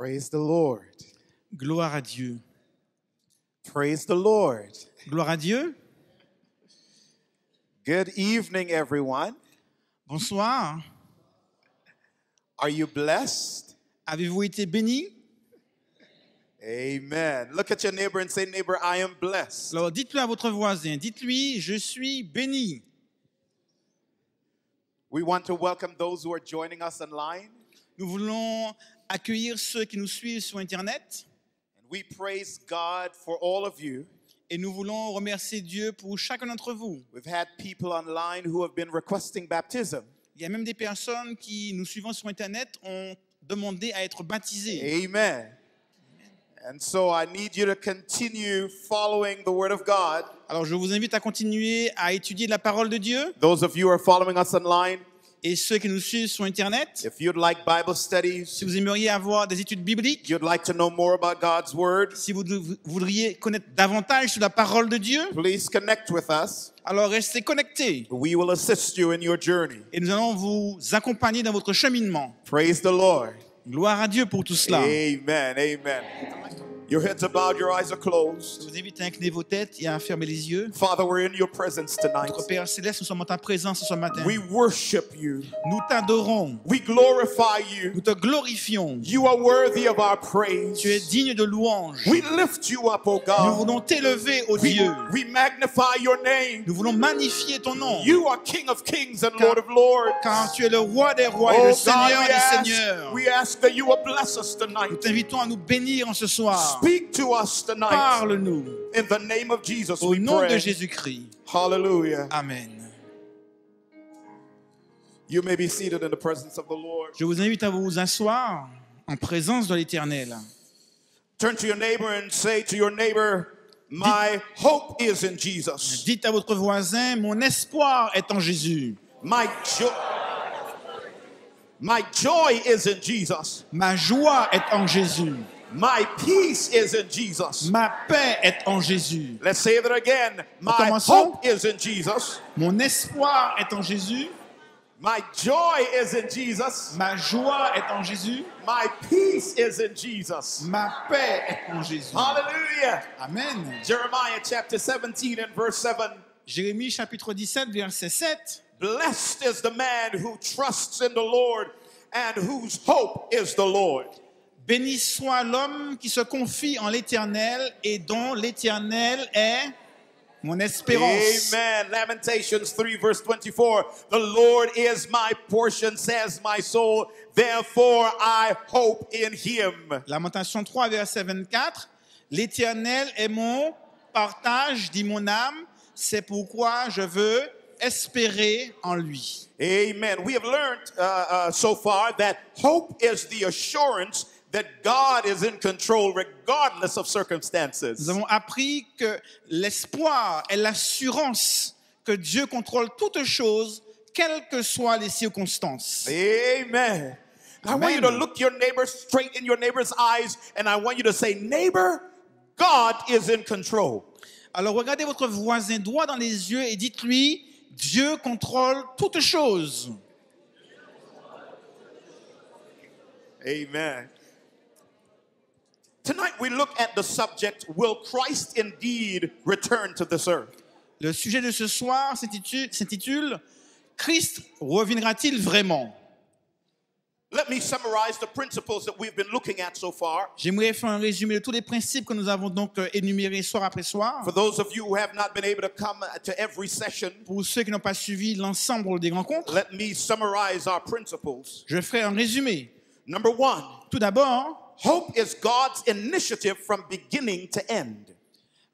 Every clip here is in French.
Praise the Lord. Gloire à Dieu. Praise the Lord. Gloire à Dieu. Good evening, everyone. Bonsoir. Are you blessed? Avez-vous été bénis? Amen. Look at your neighbor and say, neighbor, I am blessed. Alors dites-le à votre voisin, dites-lui, je suis béni. We want to welcome those who are joining us online. Nous voulons accueillir ceux qui nous suivent sur Internet And we praise God for all of you. et nous voulons remercier Dieu pour chacun d'entre vous. We've had people online who have been requesting baptism. Il y a même des personnes qui nous suivant sur Internet ont demandé à être baptisées. Amen. And so I need you to continue following the Word of God. Alors je vous invite à continuer à étudier la parole de Dieu. Those of you who are following us online, Et ceux qui nous suivent sur Internet, if you'd like Bible studies, si vous aimeriez avoir des études bibliques, you'd like to know more about God's Word, si vous voudriez connaître davantage sur la parole de Dieu, please connect with us. alors restez connectés We will assist you in your journey. et nous allons vous accompagner dans votre cheminement. Praise the Lord. Gloire à Dieu pour tout cela. Amen. Amen. Your heads are bowed, your eyes are Je closed. vous invite à incliner vos têtes et à fermer les yeux. Father, we're in your presence tonight. Notre Père Céleste, nous sommes en ta présence ce matin. We worship you. Nous t'adorons, We glorify you. nous te glorifions. You are worthy of our praise. Tu es digne de louange. We lift you up, O Nous God. voulons t'élever, ô Dieu. We magnify your name. Nous voulons magnifier ton nom. You are King of kings and Lord of lords. Car tu es le roi des rois et Oh le God, Seigneur des seigneurs. we ask that you will bless us Nous tonight. t'invitons à nous bénir en ce soir. Speak to us tonight. Parle-nous. In the name of Jesus, Au we nom de pray. Jésus-Christ. Hallelujah. Amen. You may be seated in the presence of the Lord. Je vous invite à vous asseoir en présence de l'Éternel. Turn to your neighbor and say to your neighbor, my hope is in Jesus. Dites à votre voisin, mon espoir est en Jésus. My joy is in Jesus. Ma joie est en Jésus. My peace is in Jesus. Ma paix est en Jésus. Let's say that again. My Recommençons. hope is in Jesus. Mon espoir est en Jésus. My joy is in Jesus. Ma joie est en Jésus. My peace is in Jesus. Ma paix est en Jésus. Hallelujah. Amen. Jeremiah chapter 17 and verse 7. Jérémie chapitre 17 verset 7. Blessed is the man who trusts in the Lord and whose hope is the Lord. Béni soit l'homme qui se confie en l'Éternel et dont l'Éternel est mon espérance. Amen. Lamentations 3 verse 24. The Lord is my portion, says my soul. Therefore I hope in him. Lamentation 3 verset 24. L'Éternel est mon partage, dit mon âme. C'est pourquoi je veux espérer en lui. Amen. We have learned so far that hope is the assurance that God is in control regardless of circumstances. Nous avons appris que l'espoir est l'assurance que Dieu contrôle toutes choses, quelles que soient les circonstances. Amen. I want you to look your neighbor straight in your neighbor's eyes and I want you to say, neighbor, God is in control. Alors regardez votre voisin droit dans les yeux et dites-lui, Dieu contrôle toutes choses. Amen. Tonight we look at the subject, will Christ indeed return to this earth? Le sujet de ce soir s'intitule Christ reviendra-t-il vraiment? Let me summarize the principles that we've been looking at so far. J'aimerais faire un résumé de tous les principes que nous avons donc énumérés soir après soir. For those of you who have not been able to come to every session, Pour ceux qui n'ont pas suivi l'ensemble des rencontres, let me summarize our principles. je ferai un résumé. Number one, Tout d'abord, hope is God's initiative from beginning to end.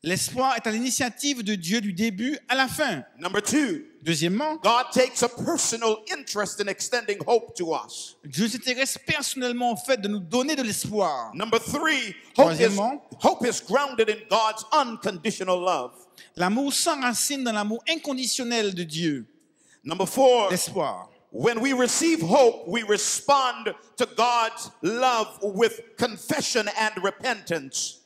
l'espoir est à l'initiative de Dieu du début à la fin. Number two, Deuxièmement, God takes a personal interest in extending hope to us. Dieu s'intéresse personnellement au fait de nous donner de l'espoir. Number three, Troisièmement, hope is grounded in God's unconditional love. l'amour s'enracine dans l'amour inconditionnel de Dieu. Number four, L'espoir. when we receive hope, we respond to God's love with confession and repentance.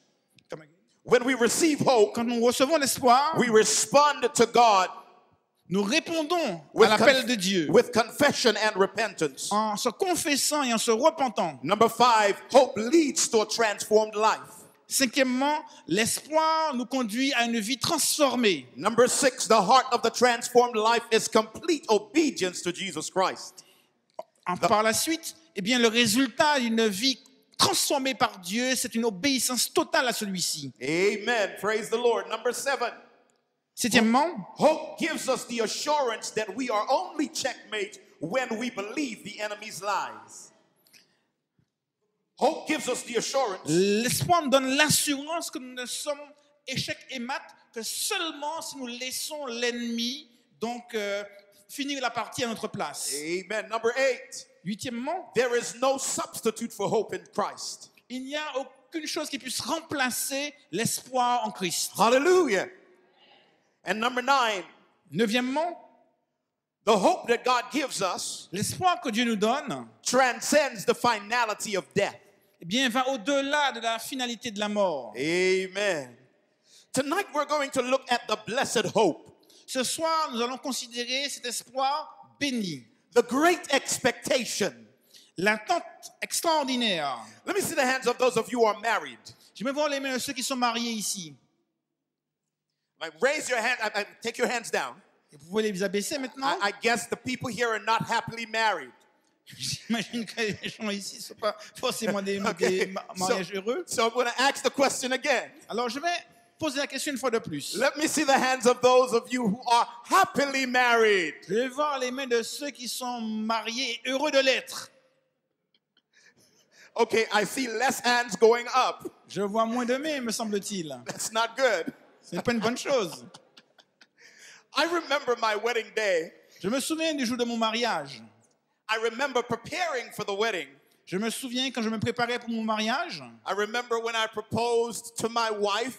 When we receive hope, Quand nous recevons l'espoir, we respond to God nous répondons à with, l'appel de Dieu with confession and repentance. en se confessant et en se repentant. Number 5, hope leads to a transformed life. Cinquièmement, l'espoir nous conduit à une vie transformée. Number 6, the heart of the transformed life is complete obedience to Jesus Christ. Par la suite, eh bien, le résultat d'une vie transformée par Dieu, c'est une obéissance totale à celui-ci. Amen. Praise the Lord. Number 7, Septièmement, hope gives us the assurance that we are only checkmate when we believe the enemy's lies. Hope gives us the assurance l'espoir nous donne l'assurance que nous ne sommes échecs et mat que seulement si nous laissons l'ennemi donc finir la partie à notre place. Amen. Number 8, Huitièmement, there is no substitute for hope in Christ. il n'y a aucune chose qui puisse remplacer l'espoir en Christ. Hallelujah. And number 9, Neuvièmement, the hope that God gives us l'espoir que Dieu nous donne, transcends the finality of death. eh bien, va au-delà de la finalité de la mort. Amen. Tonight we're going to look at the blessed hope, Ce soir, nous allons considérer cet espoir béni, the great expectation. l'attente extraordinaire. Let me see the hands of those of you who are married. Je vais voir les mains de ceux qui sont mariés ici. Like, raise your hand, take your hands down. Et vous pouvez les abaisser maintenant. I guess the people here are not happily married. J'imagine que les gens ici ne sont pas forcément des Okay. mariages heureux. So I'm going to ask the question again. Alors, je vais poser la question une fois de plus. Let me see the hands of those of you who are happily married. Je vais voir les mains de ceux qui sont mariés et heureux de l'être. Okay, I see less hands going up. Je vois moins de mains, me semble-t-il. That's not good. Ce n'est pas une bonne chose. I remember my wedding day. Je me souviens du jour de mon mariage. I remember preparing for the wedding. Je me souviens quand je me préparais pour mon mariage. I remember when I proposed to my wife.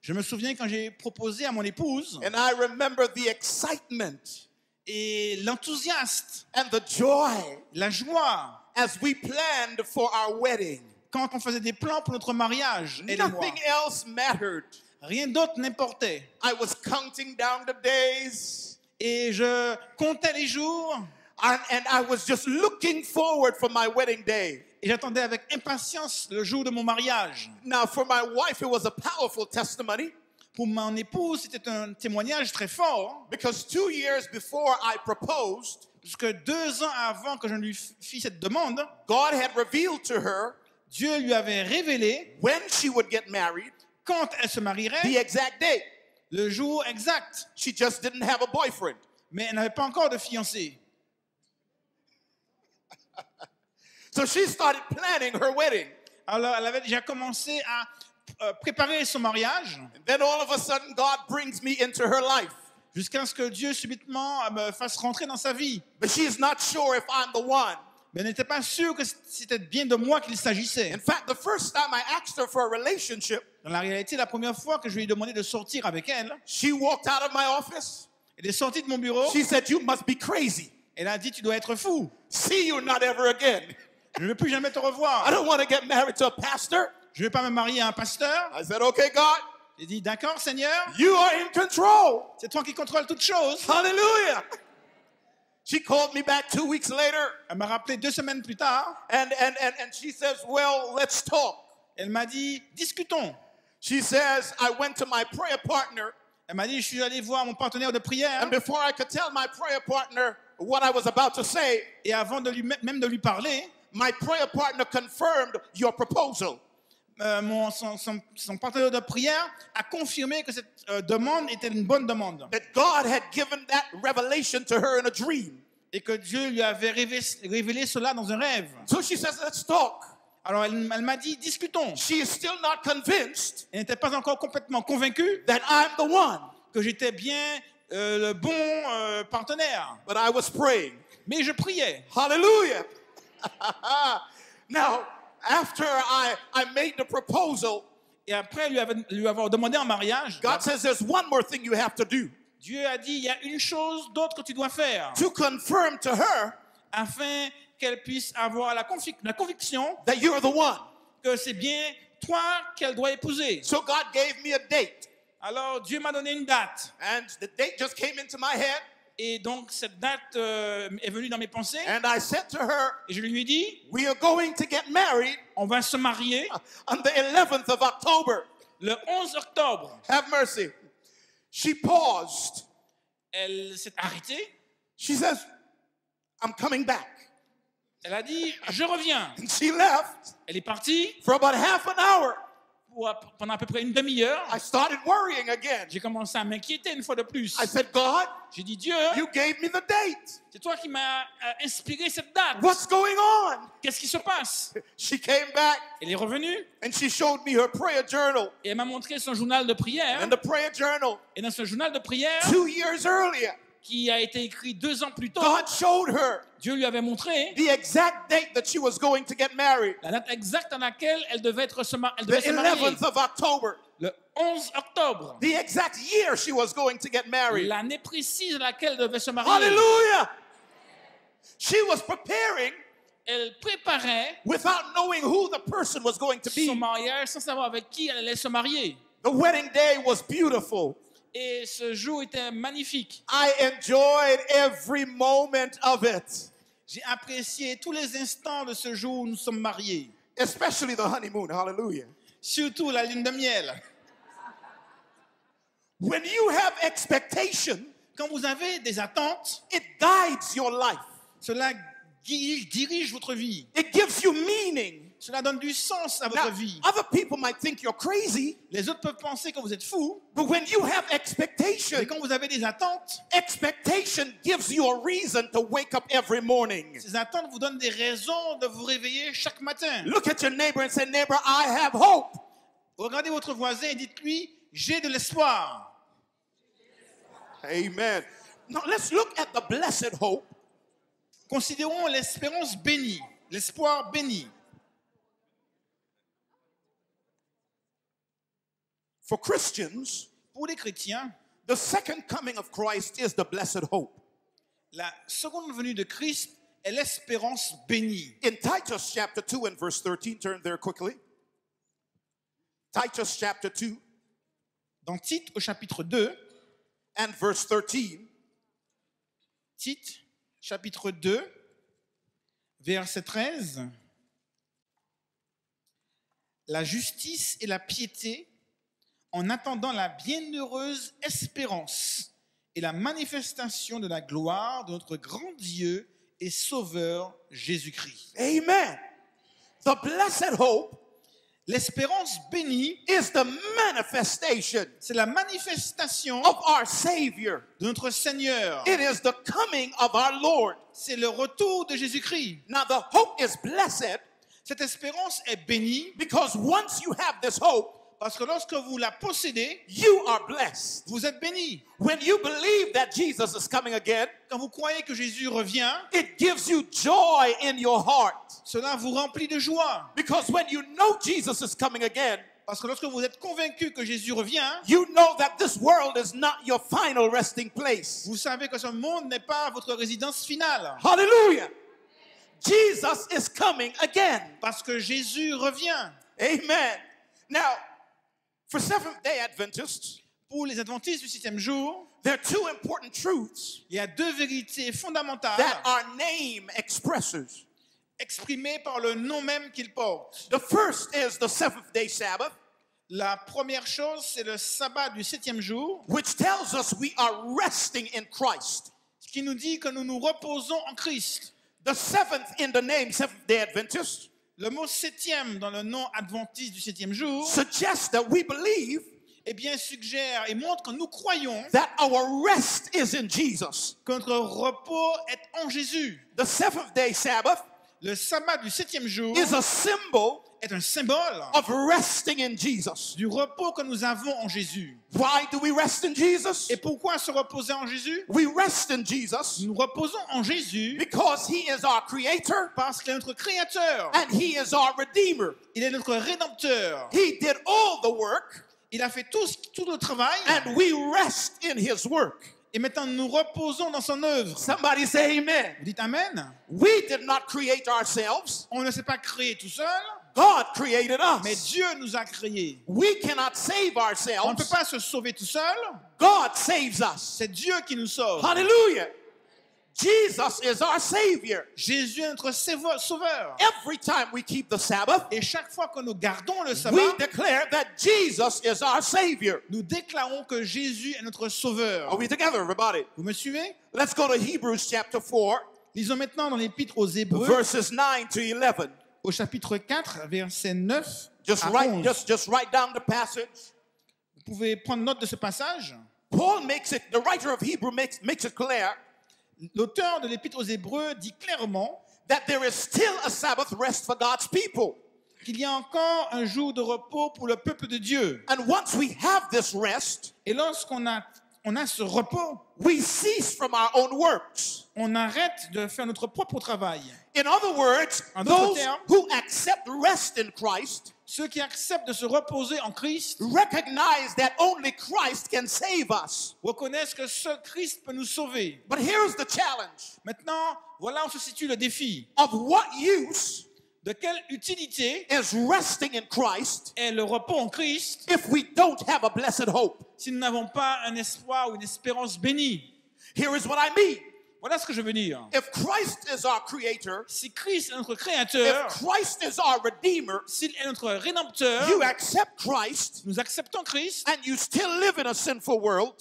Je me souviens quand j'ai proposé à mon épouse. And I remember the excitement Et l'enthousiasme, and the joy la joie, as we planned for our wedding. quand on faisait des plans pour notre mariage, elle et moi. Nothing else mattered. Rien d'autre n'importait. I was counting down the days. Et je comptais les jours And I was just looking forward for my wedding day. et j'attendais avec impatience le jour de mon mariage. Now, for my wife, it was a powerful testimony Pour mon épouse, c'était un témoignage très fort, because 2 years before I proposed, puisque 2 ans avant que je lui fis cette demande, God had revealed to her Dieu lui avait révélé when she would get married, quand elle se marierait, the exact date. le jour exact. She just didn't have a boyfriend. Mais elle n'avait pas encore de fiancé. So she started planning her wedding. Alors, elle avait déjà commencé à préparer son mariage, And then all of a sudden, God brings me into her life. jusqu'à ce que Dieu subitement me fasse rentrer dans sa vie. But she's not sure if I'm the one. Mais elle n'était pas sûre que c'était bien de moi qu'il s'agissait. In fact, the first time I asked her for a relationship, Dans la réalité, la première fois que je lui ai demandé de sortir avec elle, she walked out of my office. elle est sortie de mon bureau, She said, "You must be crazy. elle a dit, tu dois être fou. See you not ever again. Je ne veux plus jamais te I revoir. don't want to get married to a pastor." Je ne vais pas me marier à un pasteur. I said, "Okay, God, J'ai dit, d'accord, Seigneur, you are in control." c'est toi qui contrôles toutes choses. Hallelujah. She called me back 2 weeks later, Elle m'a rappelé 2 semaines plus tard. and she says, "Well, let's talk." Elle m'a dit, discutons. She says, "I went to my prayer partner, Elle m'a dit, je suis allé voir mon partenaire de prière. and before I could tell my prayer partner what I was about to say, Et avant de même de lui parler, my prayer partner confirmed your proposal." son partenaire de prière a confirmé que cette demande était une bonne demande. That God had given that revelation to her in a dream. Et que Dieu lui avait révélé cela dans un rêve. So she says, "Let's talk." Alors elle m'a dit, discutons. She is still not convinced Elle n'était pas encore complètement convaincue that I'm the one, que j'étais bien le bon partenaire. but I was praying. Mais je priais. Hallelujah. Now, after I made the proposal, Et après lui avoir demandé en mariage, God says there's one more thing you have to do Dieu a dit, il y a une chose d'autre que tu dois faire to confirm to her afin qu'elle puisse avoir la conviction that you're the one. que c'est bien toi qu'elle doit épouser. So God gave me a date, Alors Dieu m'a donné une date. and the date just came into my head. Et donc, cette date est venue dans mes pensées. And I said to her, Et je lui ai dit, we are going to get married on va se marier on the 11th of October. le 11 octobre. Have mercy. She paused. Elle s'est arrêtée. She says, I'm coming back. Elle a dit, je reviens. And she left Elle est partie for about half an hour. pendant à peu près une demi-heure. I started worrying again. J'ai commencé à m'inquiéter une fois de plus. I said, God, J'ai dit, Dieu, you gave me the date. c'est toi qui m'as inspiré cette date. What's going on? Qu'est-ce qui se passe? She came back Elle est revenue and she showed me her prayer journal. et elle m'a montré son journal de prière. And the prayer journal, Et dans ce journal de prière, 2 years earlier, qui a été écrit 2 ans plus tôt, God showed her Dieu lui avait montré the exact date that she was going to get married. la date exacte à laquelle elle devait se The marier. 11th of October. Le 11 octobre. The exact year she was going to get married. L'année précise à laquelle elle devait se marier. Hallelujah. She was preparing Elle préparait without knowing who the person was going to son be. mariage sans savoir avec qui elle allait se marier. The wedding day was beautiful. Et ce jour était magnifique. I enjoyed every moment of it, J'ai apprécié tous les instants de ce jour où nous sommes mariés. especially the honeymoon. Hallelujah. Surtout la lune de miel. When you have expectation, Quand vous avez des attentes, it guides your life. cela dirige votre vie. It gives you meaning. Cela donne du sens à Now, votre vie. other people might think you're crazy, Les autres peuvent penser que vous êtes fou, but when you have expectation, mais quand vous avez des attentes, expectation gives you a reason to wake up every morning. ces attentes vous donnent des raisons de vous réveiller chaque matin. Look at your neighbor and say, neighbor, I have hope. Regardez votre voisin et dites-lui, j'ai de l'espoir. Amen. Now let's look at the blessed hope. Considérons l'espérance bénie, l'espoir béni. For Christians, Pour les chrétiens, the second coming of Christ is the blessed hope. la seconde venue de Christ est l'espérance bénie. In Titus chapter 2 and verse 13, turn there quickly. Titus chapter 2 Dans Tite au chapitre 2, and verse 13, Tite chapitre 2, verset 13, la justice et la piété en attendant la bienheureuse espérance et la manifestation de la gloire de notre grand Dieu et Sauveur Jésus-Christ. amen. The blessed hope L'espérance bénie, is the manifestation c'est la manifestation of our Savior. de notre Seigneur. It is the coming of our Lord. C'est le retour de Jésus-Christ. Now, the hope is blessed Cette espérance est bénie because once you have this hope, parce que lorsque vous la possédez, you are blessed. vous êtes béni. When you believe that Jesus is coming again, Quand vous croyez que Jésus revient, it gives you joy in your heart. cela vous remplit de joie. Because when you know Jesus is coming again, Parce que lorsque vous êtes convaincu que Jésus revient, you know that this world is not your final resting place. vous savez que ce monde n'est pas votre résidence finale. Hallelujah. Jesus is coming again. Parce que Jésus revient. Amen. Now, for Seventh-day Adventists, Pour les adventistes du 7e jour, there are two important truths il y a 2 vérités fondamentales that our name expresses. exprimées par le nom même qu'il porte. The first is the seventh-day Sabbath, La première chose, c'est le sabbat du 7e jour, which tells us we are resting in Christ. ce qui nous dit que nous nous reposons en Christ. The seventh in the name Seventh-day Adventist Le mot 7e dans le nom adventiste du 7e jour, suggests that we believe eh bien, suggère et montre que nous croyons that our rest is in Jesus. que notre repos est en Jésus. The seventh-day Sabbath Le sabbat du 7e jour is a symbol est un symbole of resting in Jesus. du repos que nous avons en Jésus. Why do we rest in Jesus? Et pourquoi se reposer en Jésus? We rest in Jesus Nous reposons en Jésus because He is our Creator parce qu'il est notre Créateur. and He is our Redeemer. Il est notre Rédempteur. He did all the work Il a fait tout le travail and we rest in His work. et maintenant nous reposons dans son œuvre. Somebody say amen. Vous dites Amen? We did not create ourselves, On ne s'est pas créé tout seul, God created Mais us. Dieu nous a créés. We cannot save On ne peut ourselves. pas se sauver tout seul. God saves us. C'est Dieu qui nous sauve. Hallelujah. Jesus is our Savior. Jésus est notre sauveur. Every time we keep the Sabbath, Et chaque fois que nous gardons le sabbat, we declare that Jesus is our Savior. nous déclarons que Jésus est notre sauveur. Are we together, everybody? Vous me suivez? Let's go to Hebrews chapter 4, Lisons maintenant dans l'Épître aux Hébreux, verses 9 to 11. au chapitre 4, verset 9 Just à write, 11. just write down the passage. Vous pouvez prendre note de ce passage. Paul makes it, the writer of Hebrew makes it clear L'auteur de l'Épître aux Hébreux dit clairement that there is still a Sabbath rest for God's people. qu'il y a encore un jour de repos pour le peuple de Dieu. And once we have this rest, Et lorsqu'on a ce repos, we cease from our own works. on arrête de faire notre propre travail. In other words, En d'autres those termes, who accept rest in Christ ceux qui acceptent de se reposer en Christ recognize that only Christ can save us. reconnaissent que seul Christ peut nous sauver. But here's the challenge. Maintenant, voilà où se situe le défi. Of what use De quelle utilité is resting in Christ est le repos en Christ if we don't have a blessed hope? si nous n'avons pas un espoir ou une espérance bénie? Here is what I mean. Voilà ce que je veux dire. If Christ is our creator, Si Christ est notre if créateur, Christ is our redeemer, s'il est notre rédempteur, you accept Christ nous acceptons Christ, and you still live in a sinful world.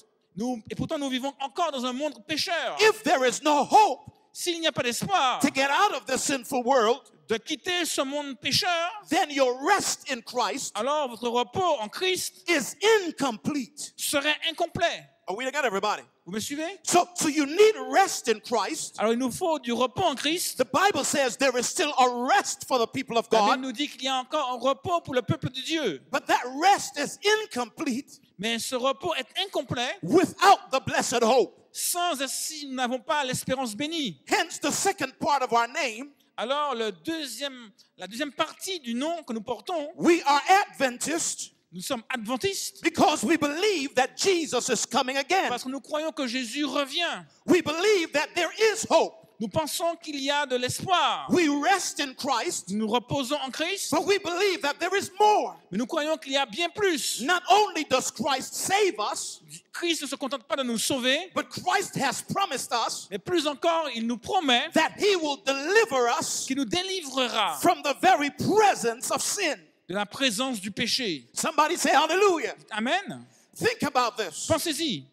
et pourtant nous vivons encore dans un monde pécheur. If there is no hope S'il n'y a pas d'espoir to get out of this sinful world, de quitter ce monde pécheur, then your rest in Christ alors votre repos en Christ is incomplete. serait incomplet. Are we together, everybody? Vous me suivez? So you need rest in Christ. Alors il nous faut du repos en Christ. The Bible says there is still a rest for the people of La Bible God, nous dit qu'il y a encore un repos pour le peuple de Dieu. but that rest is incomplete Mais ce repos est incomplet without the blessed hope. si nous n'avons pas l'espérance bénie. Hence, the second part of our name, Alors la deuxième partie du nom que nous portons, we are Adventists nous sommes adventistes because we believe that Jesus is coming again. parce que nous croyons que Jésus revient. We believe that there is hope. Nous pensons qu'il y a de l'espoir. We rest in Christ, Nous nous reposons en Christ, but we believe that there is more. mais nous croyons qu'il y a bien plus. Not only does Christ save us, Christ ne se contente pas de nous sauver, but Christ has promised us mais plus encore, il nous promet that he will deliver us qu'il nous délivrera from the very presence of sin. de la présence du péché. Somebody say hallelujah. Amen. Think about this. Pensez-y.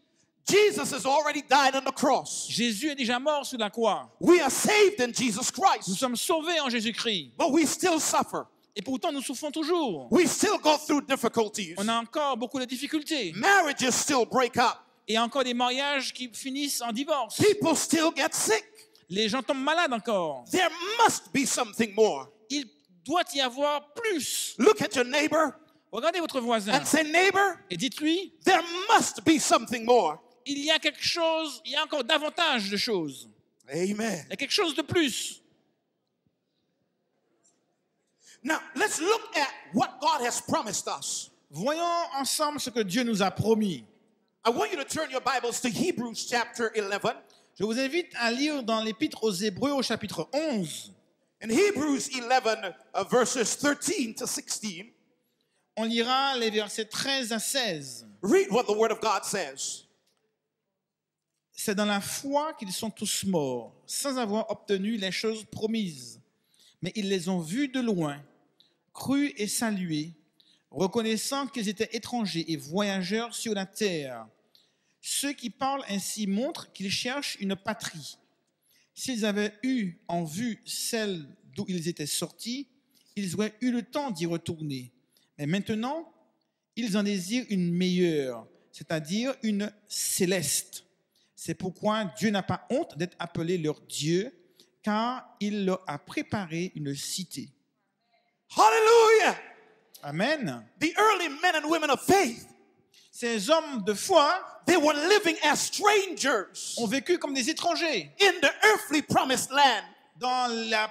Jesus has already died on the cross. Jésus est déjà mort sur la croix. We are saved in Jesus Nous Christ, sommes sauvés en Jésus-Christ. but we still suffer. Et pourtant, nous souffrons toujours. We still go through difficulties. On a encore beaucoup de difficultés. Marriages still break up. Et encore des mariages qui finissent en divorce. People still get sick. Les gens tombent malades encore. There must be something more. Il doit y avoir plus. Look at your neighbor Regardez votre voisin and say, neighbor, et dites-lui, there must be something more. il y a quelque chose, il y a encore davantage de choses. Amen. Il y a quelque chose de plus. Now, let's look at what God has promised us. Voyons ensemble ce que Dieu nous a promis. I want you to turn your Bibles to Hebrews chapter 11. Je vous invite à lire dans l'Épître aux Hébreux au chapitre 11. In Hebrews 11, verses 13 to 16, On lira les versets 13 à 16. read what the Word of God says. C'est dans la foi qu'ils sont tous morts, sans avoir obtenu les choses promises. Mais ils les ont vus de loin, crus et salués, reconnaissant qu'ils étaient étrangers et voyageurs sur la terre. Ceux qui parlent ainsi montrent qu'ils cherchent une patrie. S'ils avaient eu en vue celle d'où ils étaient sortis, ils auraient eu le temps d'y retourner. Mais maintenant, ils en désirent une meilleure, c'est-à-dire une céleste. C'est pourquoi Dieu n'a pas honte d'être appelé leur Dieu, car il leur a préparé une cité. Hallelujah! Amen. The early men and women of faith, Ces hommes de foi they were living as strangers ont vécu comme des étrangers in the earthly promised land. dans la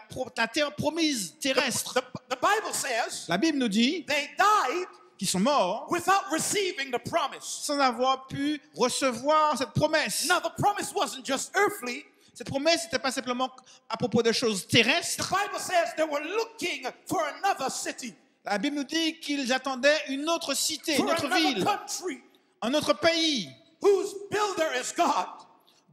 terre promise terrestre. The Bible says La Bible nous dit they died qu'ils sont morts without receiving the promise. sans avoir pu recevoir cette promesse. Now, the promise wasn't just earthly, Cette promesse n'était pas simplement à propos de choses The terrestres. Bible says they were looking for another city, La Bible nous dit qu'ils attendaient une autre cité, une for autre another ville, country un autre pays, whose builder is God.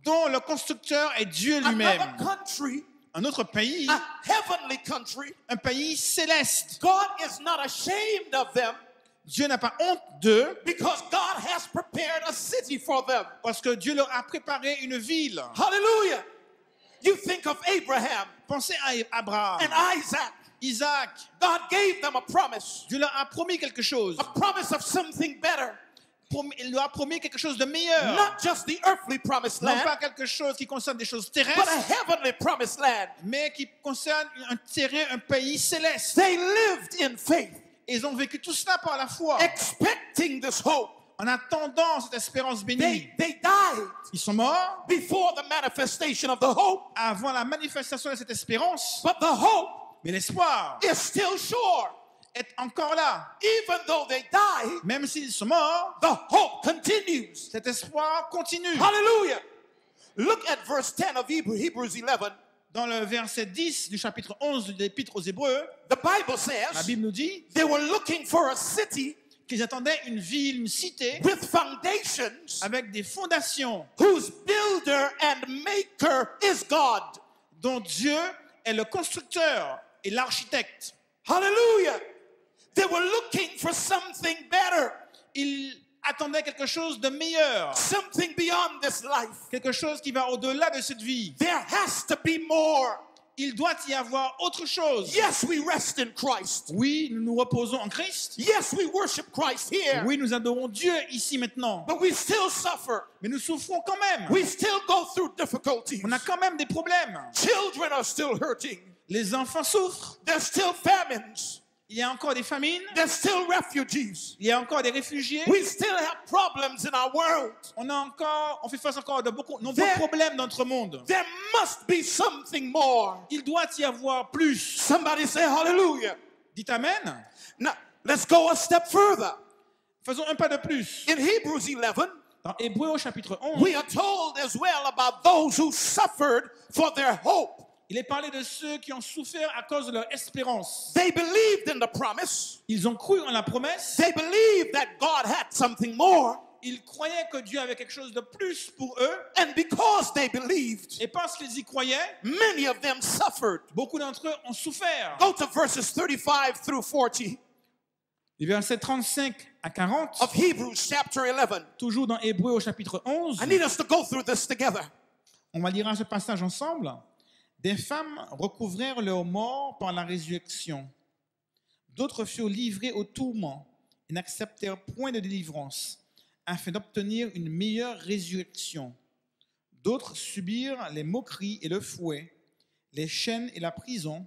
dont le constructeur est Dieu Another lui-même. country, Un autre pays, a heavenly country. un pays céleste. God is not ashamed of them Dieu n'a pas honte d'eux because God has prepared a city for them. parce que Dieu leur a préparé une ville. Hallelujah. You think of Abraham Pensez à Abraham, and Isaac. Isaac. God gave them a promise Dieu leur a promis quelque chose. of something better. Il leur a promis quelque chose de meilleur. Not just the earthly promised Non land, pas quelque chose qui concerne des choses but a terrestres, heavenly promised land. mais qui concerne un terrain, un pays céleste. They lived in faith, Ils ont vécu tout cela par la foi, expecting this hope. en attendant cette espérance bénie. They died Ils sont morts before the manifestation of the hope, avant la manifestation de cette espérance, but the hope mais l'espoir is still sure. est encore là. Even though they died, Même s'ils sont morts, the hope continues. cet espoir continue. Hallelujah. Look at verse 10 of Hebrews 11. Dans le verset 10 du chapitre 11 de l'Épître aux Hébreux, The Bible la says Bible nous dit they were looking for a city qu'ils attendaient une ville, une cité, with foundations avec des fondations whose builder and maker is God. dont Dieu est le constructeur et l'architecte. Hallelujah. They were looking for something better, Ils attendaient quelque chose de meilleur, something beyond this life. quelque chose qui va au-delà de cette vie. There has to be more. Il doit y avoir autre chose. Yes, we rest in Christ. Oui, nous nous reposons en Christ. Yes, we worship Christ here. Oui, nous adorons Dieu ici maintenant. But we still suffer. Mais nous souffrons quand même. We still go through difficulties. On a quand même des problèmes. Children are still hurting. Les enfants souffrent. There's still famines. Il y a encore des famines. There's still refugees. Il y a encore des réfugiés. We still have problems in our world. On fait face encore de nombreux There- problèmes dans notre monde. There must be something more. Il doit y avoir plus. Somebody say hallelujah. Dites Amen. Now, let's go a step further. Faisons un pas de plus. In Hebrews 11, Dans Hébreux au chapitre 11, we are told as well about those who suffered for their hope. il est parlé de ceux qui ont souffert à cause de leur espérance. They believed in the promise. Ils ont cru en la promesse. They believed that God had something more. Ils croyaient que Dieu avait quelque chose de plus pour eux. And because they believed, Et parce qu'ils y croyaient, many of them suffered. beaucoup d'entre eux ont souffert. Go to verses 35 through 40 Les versets 35 à 40, of Hebrews chapter 11. toujours dans Hébreux au chapitre 11, I need us to go through this together. on va lire ce passage ensemble. Des femmes recouvrèrent leurs morts par la résurrection. D'autres furent livrées au tourment et n'acceptèrent point de délivrance, afin d'obtenir une meilleure résurrection. D'autres subirent les moqueries et le fouet, les chaînes et la prison.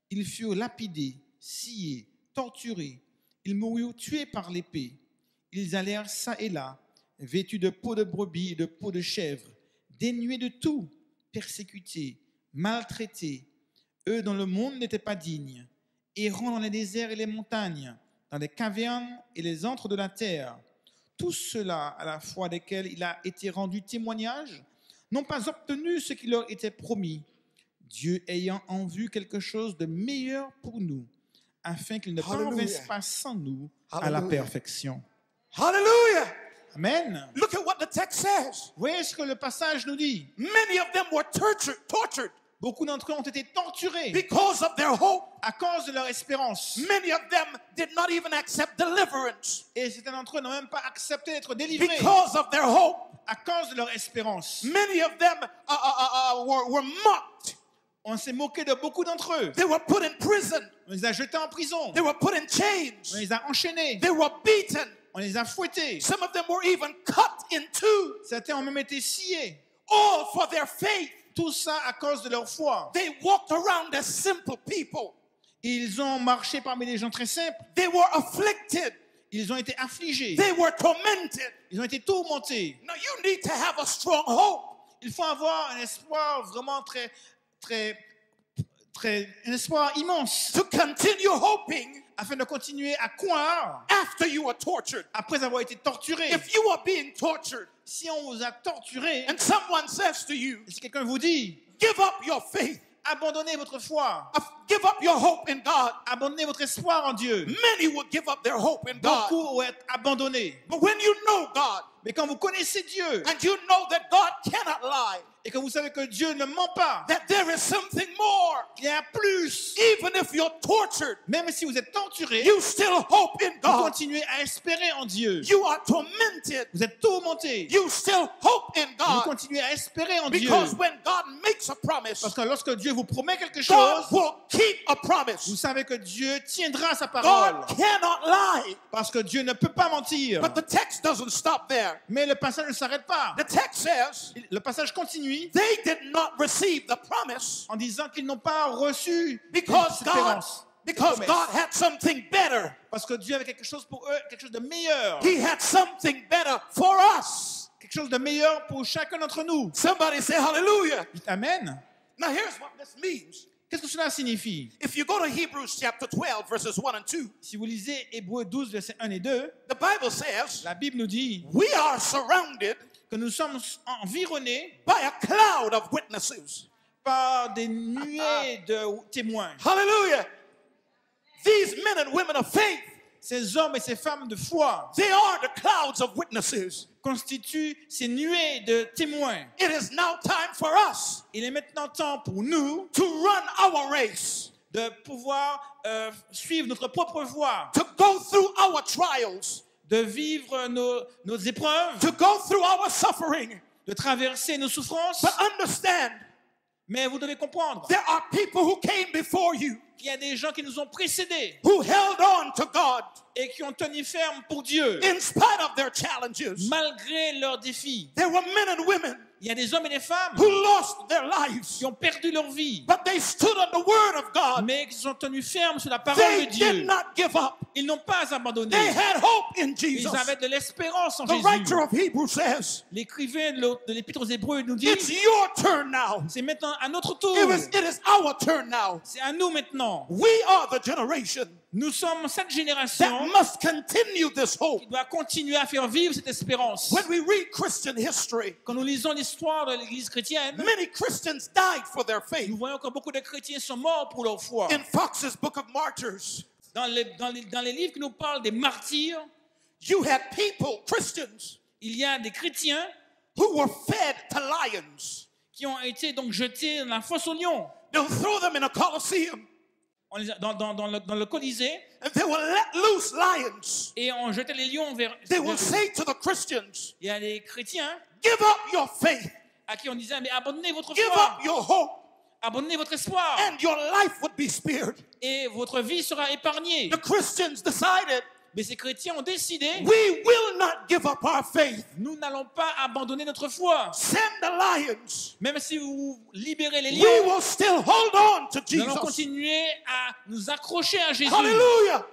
Ils furent lapidés, sciés, torturés. Ils moururent tués par l'épée. Ils allèrent çà et là, vêtus de peau de brebis et de peau de chèvre, dénués de tout, persécutés, maltraités, eux dont le monde n'était pas digne, errant dans les déserts et les montagnes, dans les cavernes et les antres de la terre. Tous ceux-là, à la fois desquels il a été rendu témoignage, n'ont pas obtenu ce qui leur était promis, Dieu ayant en vue quelque chose de meilleur pour nous, afin qu'il ne Hallelujah. parvinsse pas sans nous à la Hallelujah. perfection. Hallelujah. Amen. Look at what the text says. Voyez ce que le passage nous dit. Many of them were tortured Beaucoup d'entre eux ont été torturés because of their hope. à cause de leur espérance. Many of them did not even accept deliverance Et certains d'entre eux n'ont même pas accepté d'être délivrés because of their hope. à cause de leur espérance. Many of them were mocked. On s'est moqué de beaucoup d'entre eux. They were put in prison. On les a jetés en prison. They were put in On chains. les a enchaînés. They were beaten. On les a fouettés. Some of them were even cut in two, Certains ont même été sciés. all for their faith. Tout ça à cause de leur foi. They walked around as simple people. Ils ont marché parmi des gens très simples. They were afflicted. Ils ont été affligés. They were tormented. Ils ont été tourmentés. Now you need to have a strong hope. Il faut avoir un espoir vraiment un espoir immense To continue hoping afin de continuer à croire after you are tortured. après avoir été torturé. If you are being tortured, Si on vous a torturé, and someone says to you, et si quelqu'un vous dit, give up your faith, abandonnez votre foi, give up your hope in God, abandonnez votre espoir en Dieu, many will give up their hope in God. beaucoup vont être abandonnés. But when you know God, Mais quand vous connaissez Dieu and you know that God cannot lie, et que vous savez que Dieu ne ment pas, that there is something more, il y a plus, even if you're tortured, même si vous êtes torturé, you still hope in vous God. continuez à espérer en Dieu. You are tormented, Vous êtes tourmenté, you still hope in vous God. continuez à espérer en Dieu. Because when God makes a promise, Parce que lorsque Dieu vous promet quelque God chose, will keep a vous promise. savez que Dieu tiendra sa parole. God cannot lie. Parce que Dieu ne peut pas mentir. But the text doesn't stop there. Mais le passage ne s'arrête pas. The text says Le passage continue they did not receive the promise en disant qu'ils n'ont pas reçu because cette espérance, because cette God promesse. had something better. Parce que Dieu avait quelque chose pour eux, quelque chose de meilleur. He had something better for us. Quelque chose de meilleur pour chacun d'entre nous. Somebody say hallelujah. Dites Amen. Now here's what this means. Qu'est-ce que cela signifie? If you go to Hebrews chapter 12 verses 1 and 2, Si vous lisez Hébreux 12, versets 1 et 2, the Bible says la Bible nous dit we are surrounded que nous sommes environnés by a cloud of witnesses. par des nuées de témoins. Hallelujah. These men and women of faith, Ces hommes et ces femmes de foi they are the clouds of witnesses. constituent ces nuées de témoins. It is now time for us Il est maintenant temps pour nous to run our race, de pouvoir suivre notre propre voie, to go through our trials, de vivre nos épreuves, to go through our suffering. de traverser nos souffrances. But understand, Mais vous devez comprendre there are people who came before you qu'il y a des gens qui nous ont précédés who held on to God et qui ont tenu ferme pour Dieu, in spite of their challenges. malgré leurs défis. There were men and women Il y a des hommes et des femmes who lost their lives, qui ont perdu leur vie, but they stood on the word of God. mais qui sont tenus fermes sur la parole They de did Dieu. not give up. Ils n'ont pas abandonné. They had hope in Jesus. Ils avaient de l'espérance en The Jésus. writer of Hebrews says, L'écrivain de l'Épître aux Hébreux nous dit, it's your turn now. c'est maintenant à notre tour. It is our turn now. C'est à nous maintenant. We are the generation Nous sommes cette that génération must continue this hope. qui doit continuer à faire vivre cette espérance. When we read Christian history, Quand nous lisons l'histoire de l'Église chrétienne, many Christians died for their faith. nous voyons que beaucoup de chrétiens sont morts pour leur foi. In Fox's Book of Martyrs, Dans les livres qui nous parlent des martyrs, you had people, Christians, il y a des chrétiens who were fed to lions. qui ont été donc jetés dans la fosse aux lions. They'll throw them in a coliseum Dans le Colisée, and they will let loose lions. et on jetait les lions vers... They will say to the Christians, Il y a des chrétiens give up your faith, à qui on disait, mais abandonnez votre give foi, up your hope, abandonnez votre espoir, and your life would be spared. et votre vie sera épargnée. The Christians decided, Mais ces chrétiens ont décidé, we will not give up our faith. nous n'allons pas abandonner notre foi. Send the lions. Même si vous libérez les We lions, will still hold on to nous allons Jesus. continuer à nous accrocher à Jésus. Hallelujah.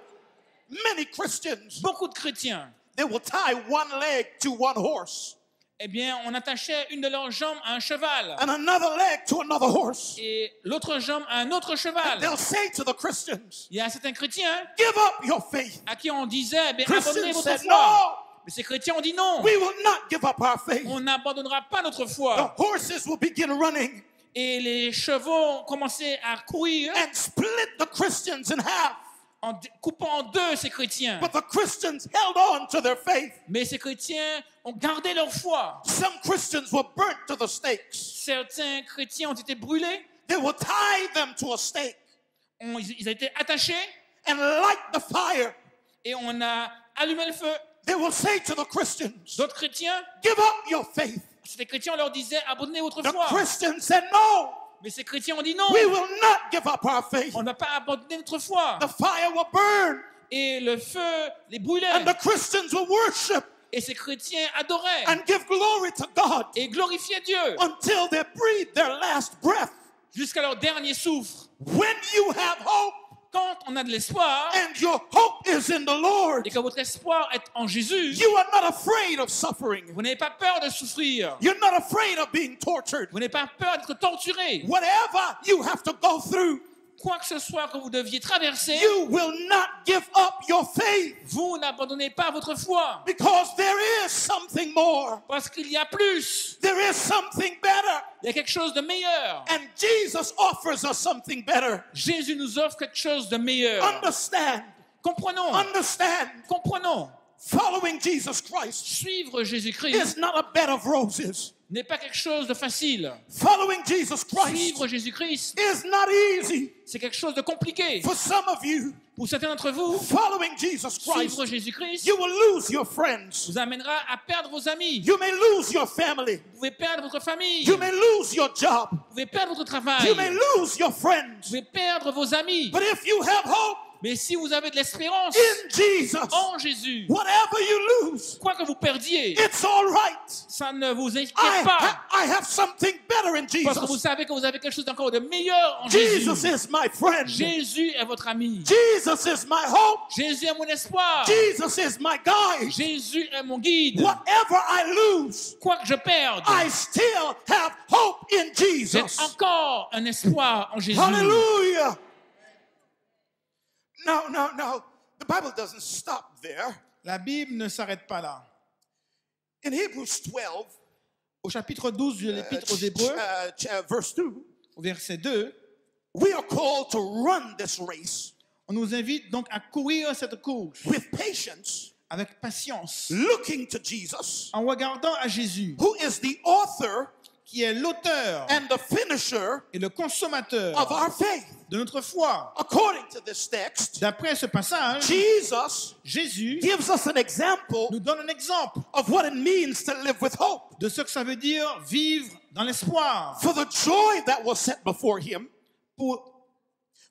Many Christians, Beaucoup de chrétiens, they will tie one leg to one horse eh bien, on attachait une de leurs jambes à un cheval and another leg to another horse. et l'autre jambe à un autre cheval. They'll say to the Christians, Il y a certains chrétiens give up your faith. à qui on disait, eh bien, abandonnez Christians votre said, foi. no, Mais ces chrétiens ont dit non, we will not give up our faith. on n'abandonnera pas notre The foi. horses will begin running Et les chevaux ont commencé à courir and split the Christians in half. en coupant en deux ces chrétiens. But the Christians held on to their faith. Mais ces chrétiens ont gardé leur foi. Some Christians were burnt to the stakes. Certains chrétiens ont été brûlés, They will tie them to a stake ils ont été attachés and light the fire. et on a allumé le feu. They will say to the Christians, D'autres chrétiens, give up your faith. ces chrétiens, on leur disait, abandonnez votre The foi. Christians said, no, Mais ces chrétiens ont dit non, we will not give up our faith. on ne va pas abandonner notre foi. The fire will burn Et le feu les brûlait. and the Christians will worship Et ces chrétiens adoraient and give glory to God et glorifiaient Dieu until they breathe their last breath. jusqu'à leur dernier souffle. When you have hope Quand on a de l'espoir and your hope is in the Lord, et que votre espoir est en Jésus, you are not afraid of suffering. vous n'avez pas peur de souffrir. You're not afraid of being tortured. Vous n'avez pas peur d'être torturé. Whatever you have to go through, quoi que ce soit que vous deviez traverser, you will not give up your faith vous n'abandonnez pas votre foi. because there is something more. Parce qu'il y a plus. There is something better. Il y a quelque chose de meilleur. And Jesus offers us something better. Jésus nous offre quelque chose de meilleur. Understand. Comprenons. Understand. Comprenons. Following Jesus Christ Suivre Jésus-Christ is not a bed of roses. n'est pas quelque chose de facile. Following Jesus Christ Suivre Jésus-Christ, is not easy. c'est quelque chose de compliqué. For some of you, Pour certains d'entre vous, following Jesus Christ, suivre Jésus-Christ you will lose your friends. vous amènera à perdre vos amis. You may lose your family. Vous pouvez perdre votre famille. You Vous may lose your job. pouvez perdre votre travail. You may lose your friends. Vous pouvez perdre vos amis. But if you have hope Mais si vous avez de l'espérance in Jesus, en Jésus, whatever you lose, quoi que vous perdiez, it's all right. ça ne vous inquiète pas. I have something better in Parce que vous Jesus. savez que vous avez quelque chose d'encore de meilleur en Jesus Jésus. is my friend. Jésus est votre ami. Jesus is my hope. Jésus est mon espoir. Jesus is my guide. Jésus est mon guide. Whatever I lose, Quoi que je perde, I still have hope in j'ai Jesus. encore un espoir en Jésus. Hallelujah. No. The Bible doesn't stop there. La Bible ne s'arrête pas là. In Hebrews 12, Au chapitre 12 de l'Épître aux Hébreux, verse 2, au verset 2, we are called to run this race on nous invite donc à courir cette course with patience, avec patience, looking to Jesus, en regardant à Jésus, who is the author qui est l'auteur and the finisher et le consommateur of our faith. de notre foi. According to this text, D'après ce passage, Jesus Jésus gives us an example nous donne un exemple of what it means to live with hope. de ce que ça veut dire vivre dans l'espoir. For the joy that was set before him,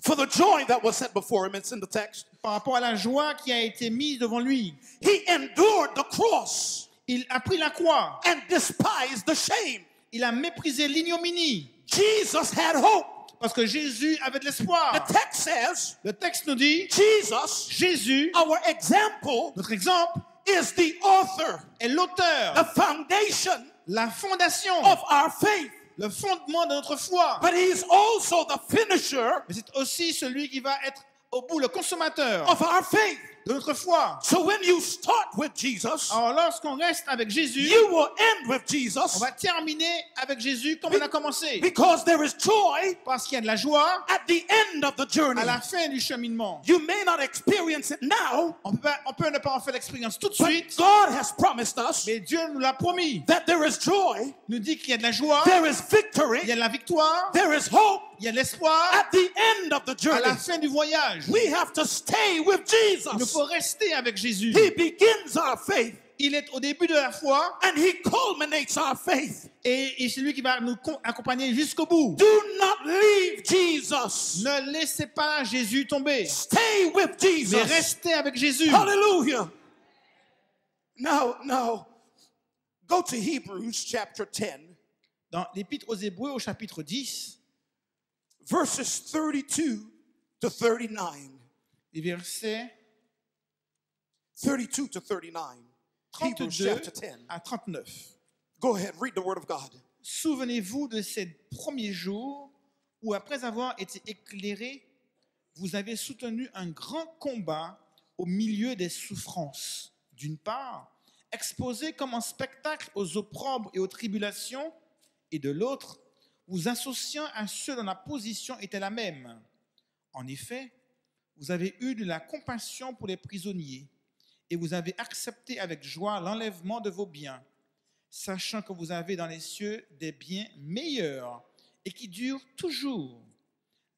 for the joy that was set before him, it's in the text, Par rapport à la joie qui a été mise devant lui, he endured the cross il a pris la croix, and despised the shame. il a méprisé l'ignominie, Jesus had hope. parce que Jésus avait de l'espoir. The text says, Le texte nous dit, Jesus, Jésus, our example, notre exemple, is the author, est l'auteur, the foundation la fondation, of our faith. le fondement de notre foi. But he's also the finisher Mais c'est aussi celui qui va être au bout le consommateur of our faith. de notre foi. So when you start with Jesus, Alors lorsqu'on reste avec Jésus, you will end with on Jesus va terminer avec Jésus comme on a commencé. because there is joy Parce qu'il y a de la joie at the end of the journey. à la fin du cheminement. You may not experience it now, On peut ne pas en faire l'expérience tout de but suite, God has promised us mais Dieu nous l'a promis. that there is joy, Il nous dit qu'il y a de la joie, there is il y victory, a de la victoire, there is hope il y a de l'espoir at the end of the à journey. la fin du voyage. We have to stay with Il nous Jesus. faut rester avec Jésus. He begins our faith Il est au début de la foi and he culminates our faith. et c'est lui qui va nous accompagner jusqu'au bout. Do not leave Jesus. Ne laissez pas Jésus tomber, Stay with mais Jesus. restez avec Jésus. Hallelujah. Now, go to Hebrews chapter 10, Dans l'Épître aux Hébreux, au chapitre 10, verses 32 to 39. les versets 32 to 39. Hebrews 32 chapter 10. à 39. Go ahead, read the word of God. Souvenez-vous de ces premiers jours où, après avoir été éclairés, vous avez soutenu un grand combat au milieu des souffrances. D'une part, exposés comme en spectacle aux opprobres et aux tribulations, et de l'autre, vous associant à ceux dont la position était la même. En effet, vous avez eu de la compassion pour les prisonniers et vous avez accepté avec joie l'enlèvement de vos biens, sachant que vous avez dans les cieux des biens meilleurs et qui durent toujours.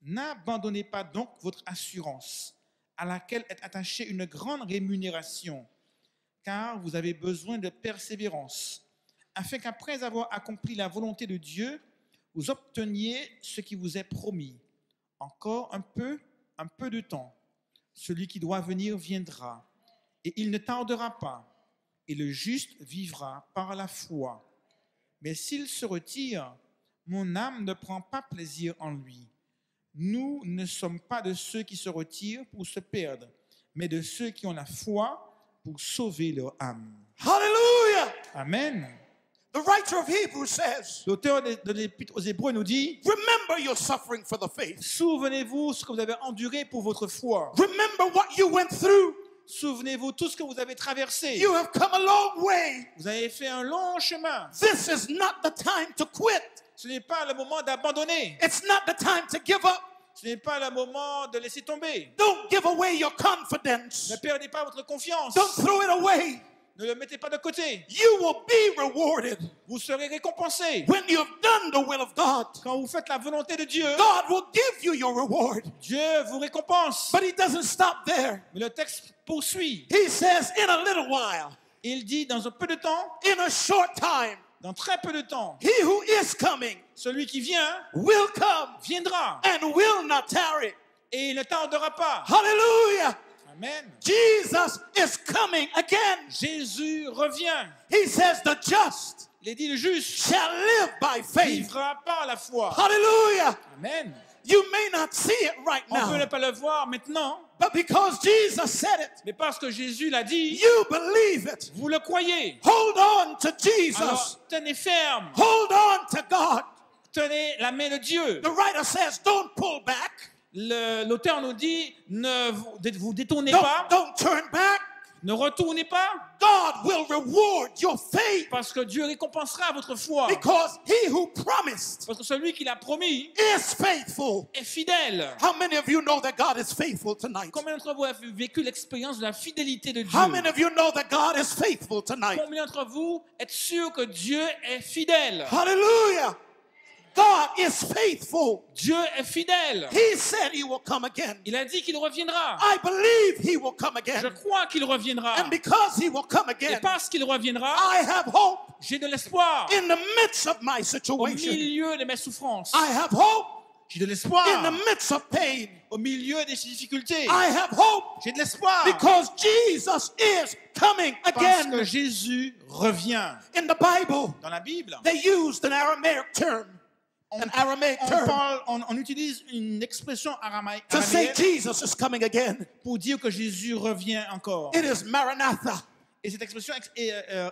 N'abandonnez pas donc votre assurance, à laquelle est attachée une grande rémunération, car vous avez besoin de persévérance, afin qu'après avoir accompli la volonté de Dieu, vous obteniez ce qui vous est promis. Encore un peu de temps. Celui qui doit venir viendra, et il ne tardera pas, et le juste vivra par la foi. Mais s'il se retire, mon âme ne prend pas plaisir en lui. Nous ne sommes pas de ceux qui se retirent pour se perdre, mais de ceux qui ont la foi pour sauver leur âme. Hallelujah. Amen. The writer of Hebrews says, L'auteur de l'Épître aux Hébreux nous dit, remember your suffering for the faith. souvenez-vous ce que vous avez enduré pour votre foi. Remember what you went through. Souvenez-vous tout ce que vous avez traversé. You have come a long way. Vous avez fait un long chemin. This is not the time to quit. Ce n'est pas le moment d'abandonner. It's not the time to give up. Ce n'est pas le moment de laisser tomber. Don't give away your confidence. Ne perdez pas votre confiance. Don't throw it away. Ne le mettez pas de côté. You will be rewarded Vous serez récompensé. when you have done the will of God. Quand vous faites la volonté de Dieu, God will give you your reward. Dieu vous récompense. But he doesn't stop there. Mais le texte poursuit. He says, in a little while, Il dit dans un peu de temps, in a short time, dans très peu de temps, he who is coming celui qui vient will come viendra and will not tarry. et il ne tardera pas. Hallelujah. Amen. Jesus is coming again. Jésus revient. He says the just Il est dit le juste shall live by faith. vivra par la foi. Hallelujah. Amen. You may not see it right On peut ne now, pas le voir maintenant, but because Jesus said it, mais parce que Jésus l'a dit, you believe it. vous le croyez. Hold on to Jesus. Alors tenez ferme, Hold on to God. tenez la main de Dieu. The writer says, don't pull back. L'auteur nous dit, ne vous détournez pas, Don't turn back. ne retournez pas, God will reward your faith parce que Dieu récompensera votre foi. because he who promised Parce que celui qui l'a promis is faithful. est fidèle. How many of you know that God is faithful tonight? Combien d'entre vous avez vécu l'expérience de la fidélité de Dieu? How many of you know that God is faithful tonight? Combien d'entre vous êtes sûrs que Dieu est fidèle? Hallelujah. God is faithful. Dieu est fidèle. He said he will come again. Il a dit qu'il reviendra. I believe he will come Je again. crois qu'il reviendra. And because he will come Et again, parce qu'il reviendra, I have hope j'ai de l'espoir in the midst of my au situation. milieu de mes souffrances. I have hope J'ai de in the l'espoir midst of pain. au milieu des difficultés. I have hope J'ai de l'espoir because Jesus is coming parce que again. Jésus revient. In the Bible, Dans la Bible, they used an Aramaic term. An Aramaic term on utilise une expression to say araméenne Jesus is coming again. pour dire que Jésus revient encore. It is Maranatha. Et cette expression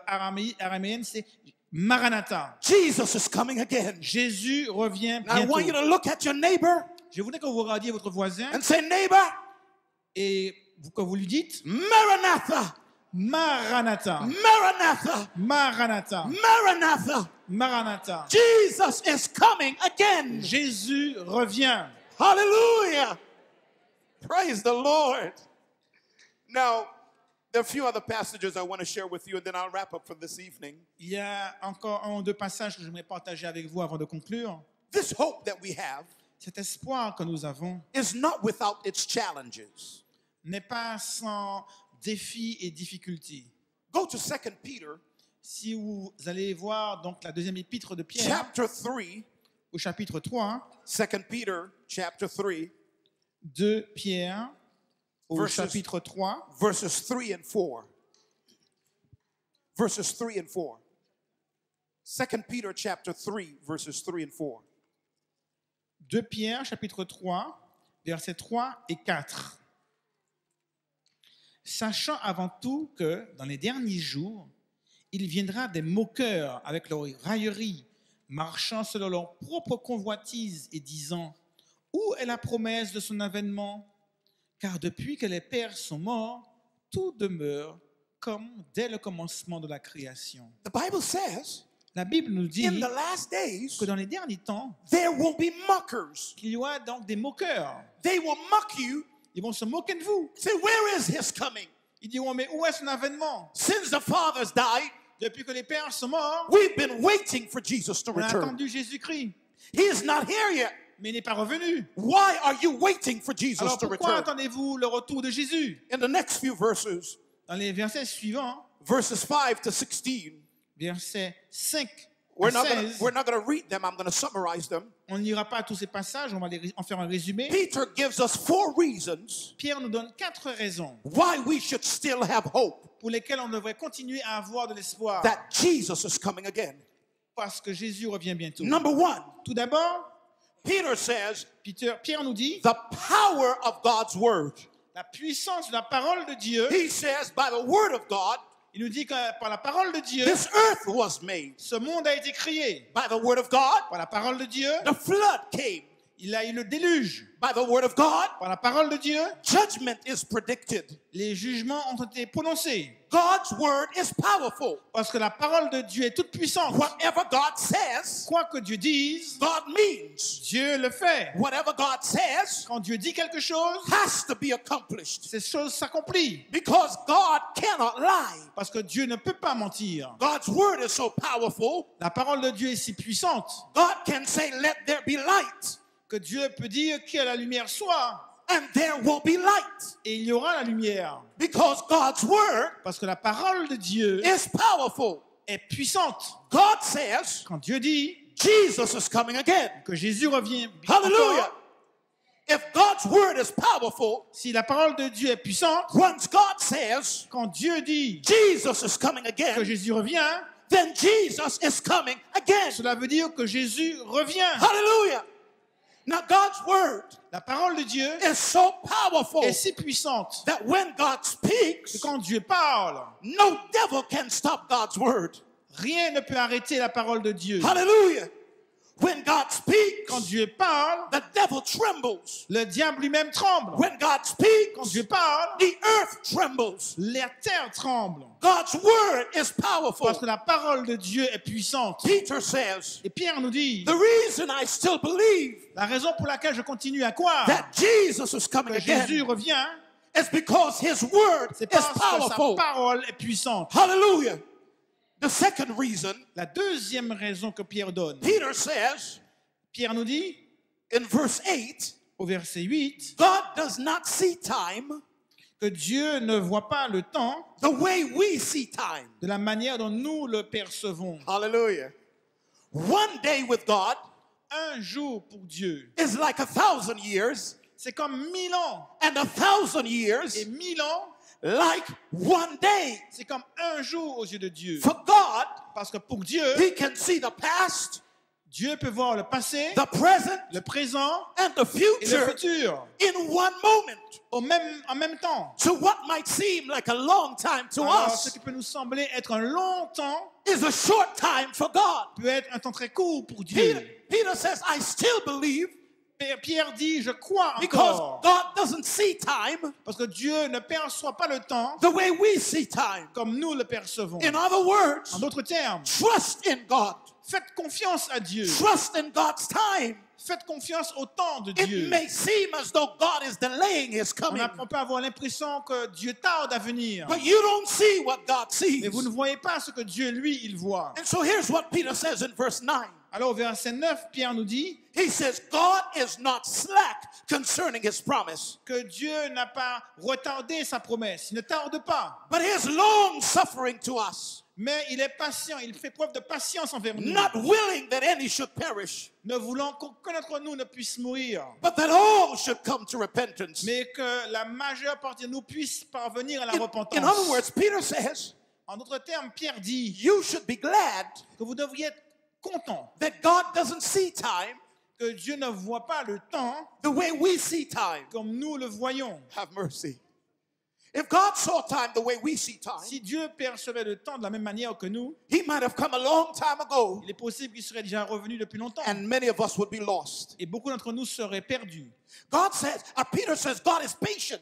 araméenne, c'est Maranatha. Jesus is coming again. Jésus revient Now, I bientôt. want you to look at your neighbor Je voudrais que vous regardiez votre voisin and say, neighbor, et que vous lui dites Maranatha, Maranatha, Maranatha, Maranatha, Maranatha. Maranatha. Jesus is coming again. Jésus revient. Hallelujah. Praise the Lord. Now, there are a few other passages I want to share with you, and then I'll wrap up for this evening. Il y a encore un ou deux passages que j'aimerais partager avec vous avant de conclure. This hope that we have Cet espoir que nous avons is not without its challenges. n'est pas sans défis et difficultés. Go to 2 Peter Si vous allez voir donc la deuxième épître de Pierre chapter 3, au chapitre 3, 2 Peter chapter 3, 2 Pierre au Verses- chapitre 3, verses 3 and 4. Verses 3 and 4. 2 Peter chapter 3, verses 3 and 4. 2 Pierre chapitre 3, versets 3 et 4. Sachant avant tout que dans les derniers jours, il viendra des moqueurs avec leurs railleries, marchant selon leur propre convoitise et disant « Où est la promesse de son avènement ? Car depuis que les pères sont morts, tout demeure comme dès le commencement de la création. The Bible says, » La Bible nous dit in the last days, que dans les derniers temps, there will be mockers. qu'il y aura donc des moqueurs. They will mock you. Ils vont se moquer de vous. Say, where is his coming? Ils diront, mais où est son avènement? Since the fathers died, Depuis que les pères sont morts, we've been waiting for Jesus to on a return. attendu Jésus-Christ, He is not here yet. mais il n'est pas revenu. Why are you waiting for Jesus Alors to pourquoi return? attendez-vous le retour de Jésus? In the next few verses, Dans les versets suivants, verses 5 to 16, versets 5 we're à not 16, going to read them. I'm going to summarize them. on ne lira pas tous ces passages, on va en faire un résumé. Peter gives us 4 reasons Pierre nous donne 4 raisons why we should still have hope pour lesquelles on devrait continuer à avoir de l'espoir, that Jesus is coming again. parce que Jésus revient bientôt. Number 1, Tout d'abord, Peter says Pierre nous dit the power of God's word. la puissance de la parole de Dieu. He says by the word of God, Il nous dit que par la parole de Dieu, this earth was made. ce monde a été créé. By the word of God, Par la parole de Dieu, the flood came. il a eu le déluge. By the word of God, Par la parole de Dieu, judgment is predicted. les jugements ont été prononcés. God's word is powerful. Parce que la parole de Dieu est toute puissante. Whatever God says, Quoi que Dieu dise, God means. Dieu le fait. Whatever God says Quand Dieu dit quelque chose, has to be accomplished. ces choses s'accomplissent. Because God cannot lie. Parce que Dieu ne peut pas mentir. God's word is so powerful, La parole de Dieu est si puissante God can say, let there be light, que Dieu peut dire que la lumière soit. and there will be light. Et il y aura la lumière. Because God's word Parce que la parole de Dieu is powerful. est puissante. God says, Quand Dieu dit Jesus is coming again. que Jésus revient, Hallelujah. encore, If God's word is powerful, si la parole de Dieu est puissante, once God says, quand Dieu dit Jesus is coming que again, Jésus revient, then Jesus is coming again. cela veut dire que Jésus revient. Hallelujah. Now, God's word La parole de Dieu is so powerful est si puissante that when God que speaks, quand Dieu parle, no devil can stop God's word. rien ne peut arrêter la parole de Dieu. Hallelujah. When God speaks, Quand Dieu parle, the devil trembles. le diable lui-même tremble. When God Quand speaks, Dieu parle, the earth trembles. la terre tremble. God's word is powerful. Parce que la parole de Dieu est puissante. Peter says, Et Pierre nous dit, the reason I still believe la raison pour laquelle je continue à croire that Jesus is coming que Jésus again revient, is because his word c'est is parce que sa powerful. parole est puissante. Hallelujah. The second reason, La deuxième raison que Pierre donne, Peter says Pierre nous dit, in verse 8, au verset 8, God does not see time que Dieu ne voit pas le temps the way we see time. de la manière dont nous le percevons. Hallelujah. One day with God Un jour pour Dieu, is like 1,000 years, c'est comme 1000 ans. and 1,000 Et years 1000 ans, like one day. c'est comme un jour aux yeux de Dieu. For God, Parce que pour Dieu, He can see the past, Dieu peut voir le passé, the present, le présent and the et le future futur in one moment. en même temps. So what might seem like a long time to Alors, ce us qui peut nous sembler être un long temps is a short time for God. peut être un temps très court pour Peter, Dieu. Peter says, I still believe Pierre dit, je crois because encore. God doesn't see time Parce que Dieu ne perçoit pas le temps the way we see time. comme nous le percevons. In other words, En d'autres termes, trust in God. faites confiance à Dieu. Trust in God's time. Faites confiance au temps de It Dieu. may seem as though God is delaying His coming, On peut avoir l'impression que Dieu tarde à venir. but you don't see what God sees. Mais vous ne voyez pas ce que Dieu, lui, il voit. And so here's what Peter says in verse 9. Alors au verset 9, Pierre nous dit He says, God is not slack concerning His promise, que Dieu n'a pas retardé sa promesse. Il ne tarde pas. but He is long suffering to us, Mais il est patient. Il fait preuve de patience envers nous. not willing that any should perish, Ne voulant qu'aucun d'entre nous ne puisse mourir. but that all should come to repentance. Mais que la majeure partie de nous puisse parvenir à la In repentance. other words, Peter says, En d'autres termes, Pierre dit you should be glad que vous devriez être content that God doesn't see time que Dieu ne voit pas le temps the way we see time. comme nous le voyons. Have mercy. If God saw time the way we see time, Si Dieu percevait le temps de la même manière que nous, He might have come a long time ago, il est possible qu'il serait déjà revenu depuis longtemps. and many of us would be lost. Et beaucoup d'entre nous seraient perdus. God says, Peter says, God is patient.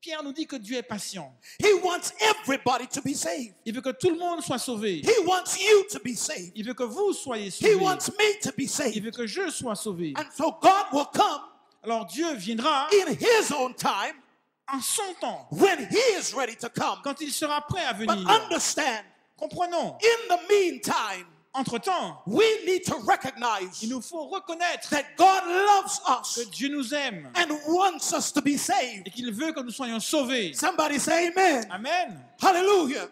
Pierre nous dit que Dieu est patient. He wants everybody to be saved. Il veut que tout le monde soit sauvé. He wants you to be saved. Il veut que vous soyez He sauvés. wants me to be Il saved. veut que je sois sauvé. And so God will come Alors Dieu viendra in His own time en son temps, when He is ready to come. quand il sera prêt à But venir. understand, Comprenons, in the meantime, entre-temps, we need to recognize il nous faut reconnaître that God loves que us Dieu nous aime and wants us to be saved. et qu'il veut que nous soyons sauvés. Somebody say amen. Amen. Hallelujah.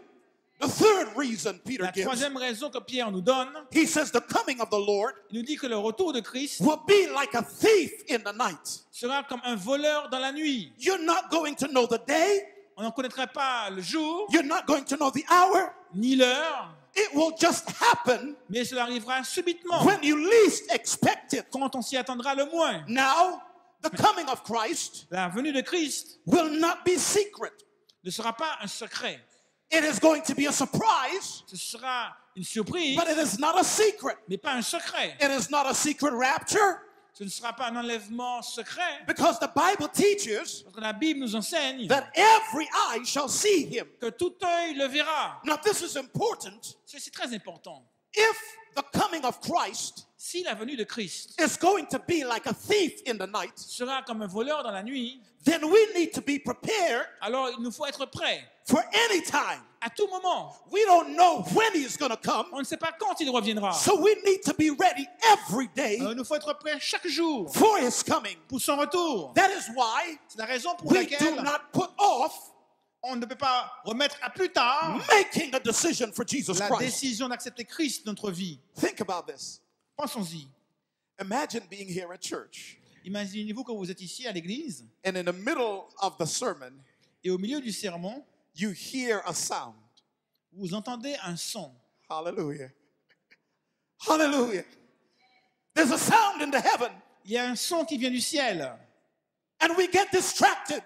The third reason Peter La gives, troisième raison que Pierre nous donne, he says the coming of the Lord il nous dit que le retour de Christ will be like a thief in the night. sera comme un voleur dans la nuit. You're not going to know the day. On n'en connaîtrait pas le jour, You're not going to know the hour. ni l'heure, It will just happen mais cela arrivera subitement, when you least expect it. quand on s'y attendra le moins. Now, the coming of Christ La venue de Christ will not be secret. ne sera pas un secret. It is going to be a surprise, Ce sera une surprise, but it is not a secret. mais pas un secret. It is not a secret rapture Ce ne sera pas un enlèvement secret, because the Bible teaches parce que la Bible nous enseigne that every eye shall see him. que tout œil le verra. Now, this is important. C'est très important. If the coming of Christ Si la venue de Christ is going to be like a thief in the night, sera comme un voleur dans la nuit, then we need to be prepared alors il nous faut être prêts for any time. à tout moment. We don't know when he's going to come, On ne sait pas quand il reviendra. so we need to be ready every day Il nous faut être prêts chaque jour for his coming. pour son retour. That is why C'est la raison pour we do laquelle not put off on ne peut pas remettre à plus tard making a decision for Jesus la Christ. décision d'accepter Christ dans notre vie. Think about this. Pensons-y. Imagine being here at church, Imaginez-vous que vous êtes ici à l'église and in the middle of the sermon, et au milieu du sermon, you hear a sound. vous entendez un son. Hallelujah. Hallelujah. There's a sound in the heaven, Il y a un son qui vient du ciel. and we get distracted,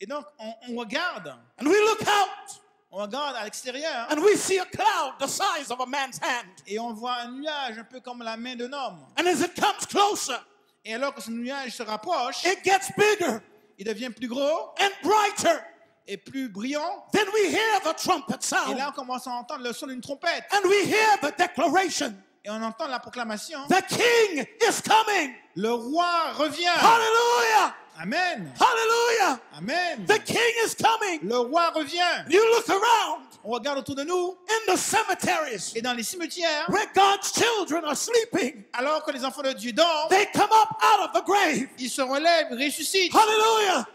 Et donc, on regarde. and we look out, On regarde à l'extérieur and we see a cloud the size of a man's hand. et on voit un nuage un peu comme la main d'un homme. And as it comes closer, Et alors que ce nuage se rapproche, it gets bigger il devient plus gros and brighter. et plus brillant. Then we hear the trumpet Et sound, là, on commence à entendre le son d'une trompette. and we hear the declaration, Et on entend la proclamation. the king is coming. Le roi revient. Hallelujah. Amen. Hallelujah. Amen. The king is coming. Le roi revient. You look around On regarde autour de nous in the cemeteries et dans les cimetières, where God's children are sleeping. alors que les enfants de Dieu dorment, They come up out of the grave. ils se relèvent, ils ressuscitent. Hallelujah.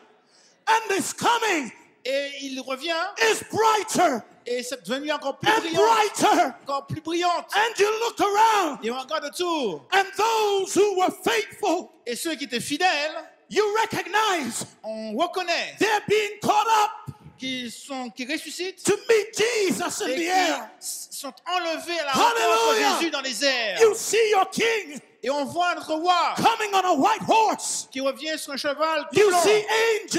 And this coming Et il revient is brighter et c'est devenu encore plus and brillant. brighter. Encore plus brillante. And you look around, Et on regarde autour. and those who were faithful, Et ceux qui étaient fidèles, you recognize on reconnaît they're being caught up qui ressuscitent to meet Jesus in et the qui air. sont enlevés à la rencontre Hallelujah. de Jésus dans les airs. You see your king Et on voit notre roi coming on a white horse. qui revient sur un cheval tout You blanc. see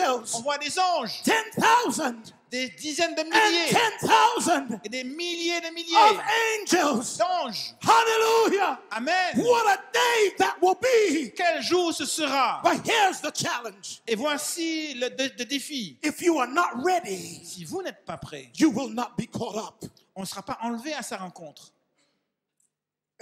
On angels, voit des anges, 10,000 des dizaines de and milliers 10,000 et des milliers de of milliers angels. d'anges. Hallelujah. Amen. What a day that will be. Quel jour ce sera? But here's the challenge. Et voici le défi. If you are not ready, Si vous n'êtes pas prêt, you will not be caught up. on ne sera pas enlevé à sa rencontre.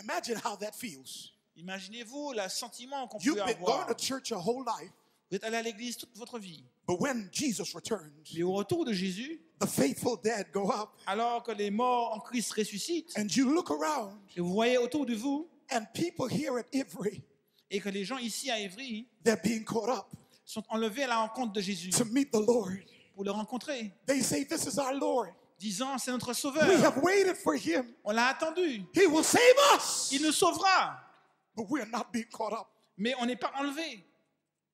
Imagine how that feels. Imaginez-vous le sentiment qu'on You've peut been going avoir. to church your whole life, Vous êtes allé à l'église toute votre vie. but when Jesus returns, Mais au retour de Jésus, the faithful dead go up, alors que les morts en Christ ressuscitent, and you look around, et vous voyez autour de vous, and people here at Ivry, et que les gens ici à Évry they're being caught up sont enlevés à la rencontre de Jésus to meet the Lord. pour le rencontrer, They say, "This is our Lord. disant c'est notre We sauveur. have waited for him. On l'a attendu. He will save us." Il nous sauvera. But we're not being caught up. Mais on n'est pas enlevé.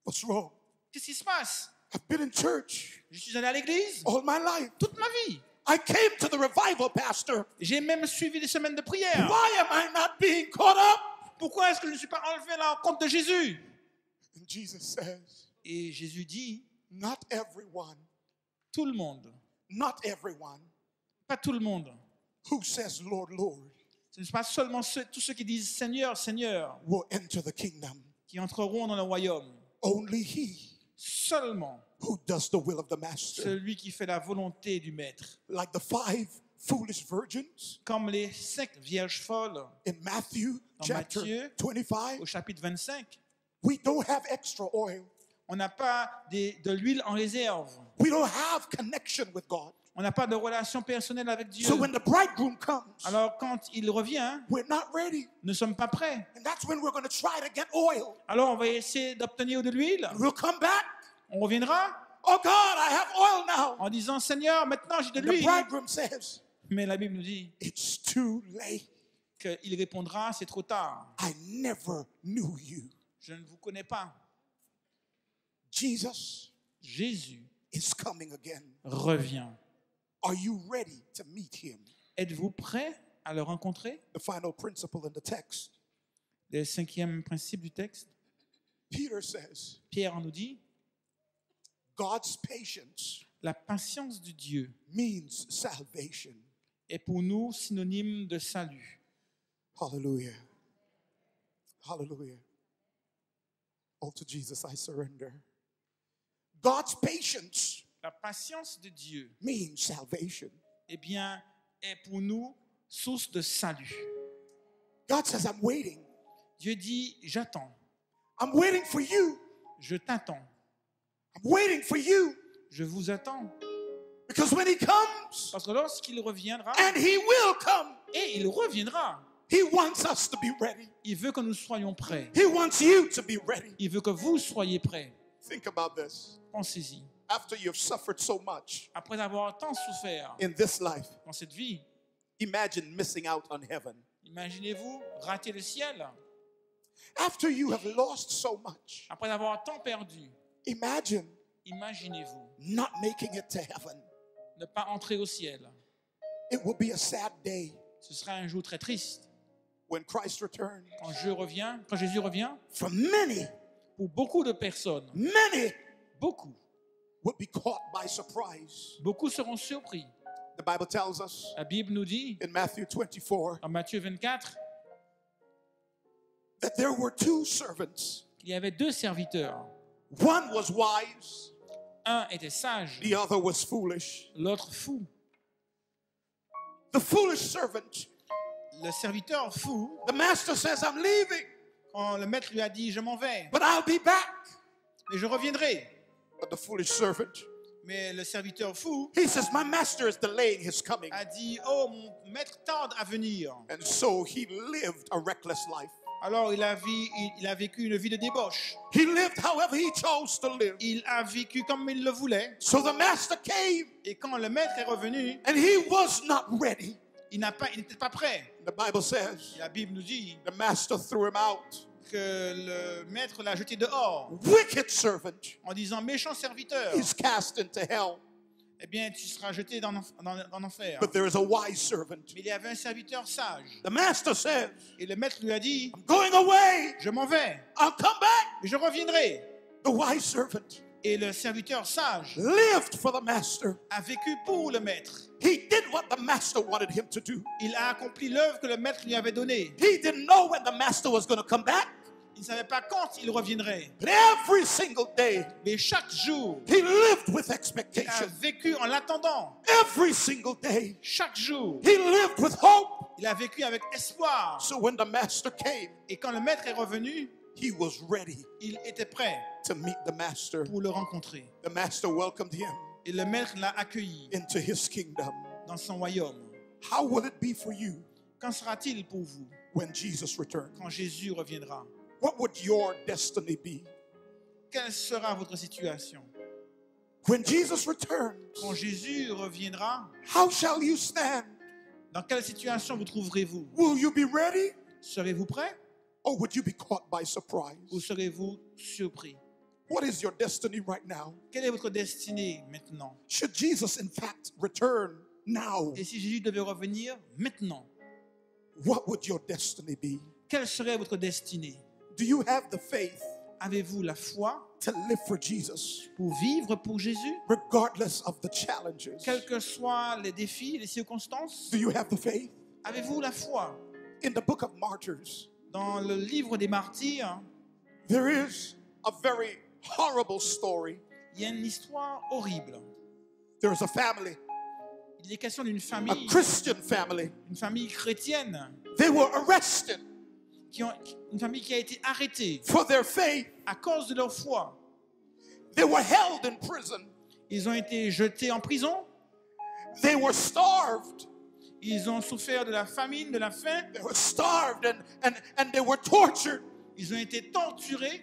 What's wrong? Qu'est-ce qui se passe? I've been in church Je suis allé à l'église all my life. toute ma vie. I came to the revival, Pastor. J'ai même suivi les semaines de prière. Why am I not being caught up? Pourquoi est-ce que je ne suis pas enlevé à la rencontre de Jésus? And Jesus says, Et Jésus dit, not everyone, tout le monde, not everyone pas tout le monde. who says, Lord, Lord, Ce ne sont pas seulement tous ceux qui disent Seigneur, Seigneur, will enter the kingdom. qui entreront dans le royaume. Only he Seulement who does the will of the master. celui qui fait la volonté du Maître. Like the 5 foolish virgins Comme les 5 vierges folles in Matthew Dans chapter Matthieu, 25. au chapitre 25. We don't have extra oil. On n'a pas de l'huile en réserve. We don't have connection with God. On n'a pas de relation personnelle avec Dieu. So when the bridegroom comes, Alors quand il revient, we're not ready. nous ne sommes pas prêts. And that's when we're going to try to get oil. Alors on va essayer d'obtenir de l'huile. We'll come back. On reviendra Oh God, I have oil now. en disant Seigneur, maintenant j'ai de And the l'huile. bridegroom says, Mais la Bible nous dit it's too late. qu'il répondra c'est trop tard. I never knew you. Je ne vous connais pas. Jesus Jésus is coming again. revient. Are you ready to meet him? Êtes-vous prêts à le rencontrer? The final principle in the text. Le 5e principe du texte. Peter says, Pierre nous dit, God's patience La patience de Dieu means salvation. est pour nous synonyme de salut. Hallelujah. Hallelujah. Oh, to Jesus I surrender. God's patience La patience de Dieu, means salvation. eh bien, est pour nous source de salut. God says, I'm waiting. Dieu dit, j'attends, I'm waiting for you. je t'attends, I'm waiting for you. je vous attends. Because when he comes, Parce que lorsqu'il reviendra, and he will come, et il reviendra, he wants us to be ready. il veut que nous soyons prêts. He wants you to be ready. Il veut que vous soyez prêts. Think about this. Pensez-y. After you've suffered so much Après avoir tant souffert in this life, dans cette vie, imagine missing out on heaven. imaginez-vous rater le ciel. After you have lost so much, Après avoir tant perdu, imagine imaginez-vous not making it to heaven. ne pas entrer au ciel. It will be a sad day Ce sera un jour très triste. when Christ returns. Quand Jésus revient, For many, pour beaucoup de personnes, many beaucoup will be caught by surprise. seront surpris. The Bible tells us La Bible nous dit, in Matthew 24 en Matthieu 24, that there were two servants. qu'il y avait 2 serviteurs. One was wise, Un était sage, the other was foolish. l'autre fou. The foolish servant, Le serviteur fou, the master says, I'm leaving, quand le maître lui a dit, je m'en vais, but I'll be back. mais je reviendrai. But the foolish servant, Mais le serviteur fou he says, my master is delaying his coming. a dit, oh, mon maître tarde à venir. And so he lived a reckless life. Alors il a vécu une vie de débauche. He lived however he chose to live. Il a vécu comme il le voulait. So the master came Et quand le maître est revenu, and he was not ready. il n'était pas prêt. The Bible says Et la Bible nous dit the master threw him out. que le maître l'a jeté dehors Wicked servant, en disant, méchant serviteur, he's cast into hell. eh bien tu seras jeté dans l'enfer. But there is a wise servant. Mais il y avait un serviteur sage. The master says, Et le maître lui a dit, I'm going away. je m'en vais, I'll come back. mais je reviendrai. The wise servant Et le serviteur sage lived for the master. a vécu pour le maître. He did what the master wanted him to do. Il a accompli l'œuvre que le maître lui avait donnée. He didn't know when the master was going to come back. Il ne savait pas quand il reviendrait. But every single day, Mais chaque jour, he lived with il a expectation. vécu en l'attendant. Every single day, Chaque jour, he lived with hope. il a vécu avec espoir. So when the master came, Et quand le maître est revenu, he was ready il était prêt to meet the master. pour le rencontrer. The master welcomed him Et le maître l'a accueilli into his kingdom. dans son royaume. How will it be for you Qu'en sera-t-il pour vous when Jesus returns? quand Jésus reviendra? What would your destiny be? Quelle sera votre situation? When Jesus returns, Quand Jésus reviendra, how shall you stand? dans quelle situation vous trouverez-vous? Will you be ready Serez-vous prêt or would you be caught by ou surprise? serez-vous surpris? What is your destiny right now? Quelle est votre destinée maintenant? Should Jesus, in fact, return now, Et si Jésus devait revenir maintenant, what would your destiny be? quelle serait votre destinée? Do you have the faith Avez-vous la foi to live for Jesus, pour vivre pour Jésus, regardless of the challenges? quels que soient les défis, les circonstances? Do you have the faith? Avez-vous la foi? In the book of Martyrs, Dans le livre des martyrs, there is a very horrible story. il y a une histoire horrible. There is a family, Il est question d'une a famille, Christian family. une famille chrétienne, They were arrested une famille qui a été arrêtée for their faith. à cause de leur foi. They were held in prison. Ils ont été jetés en prison, They were starved. ils ont souffert de la famine, de la faim, They were starved and they were tortured. ils ont été torturés,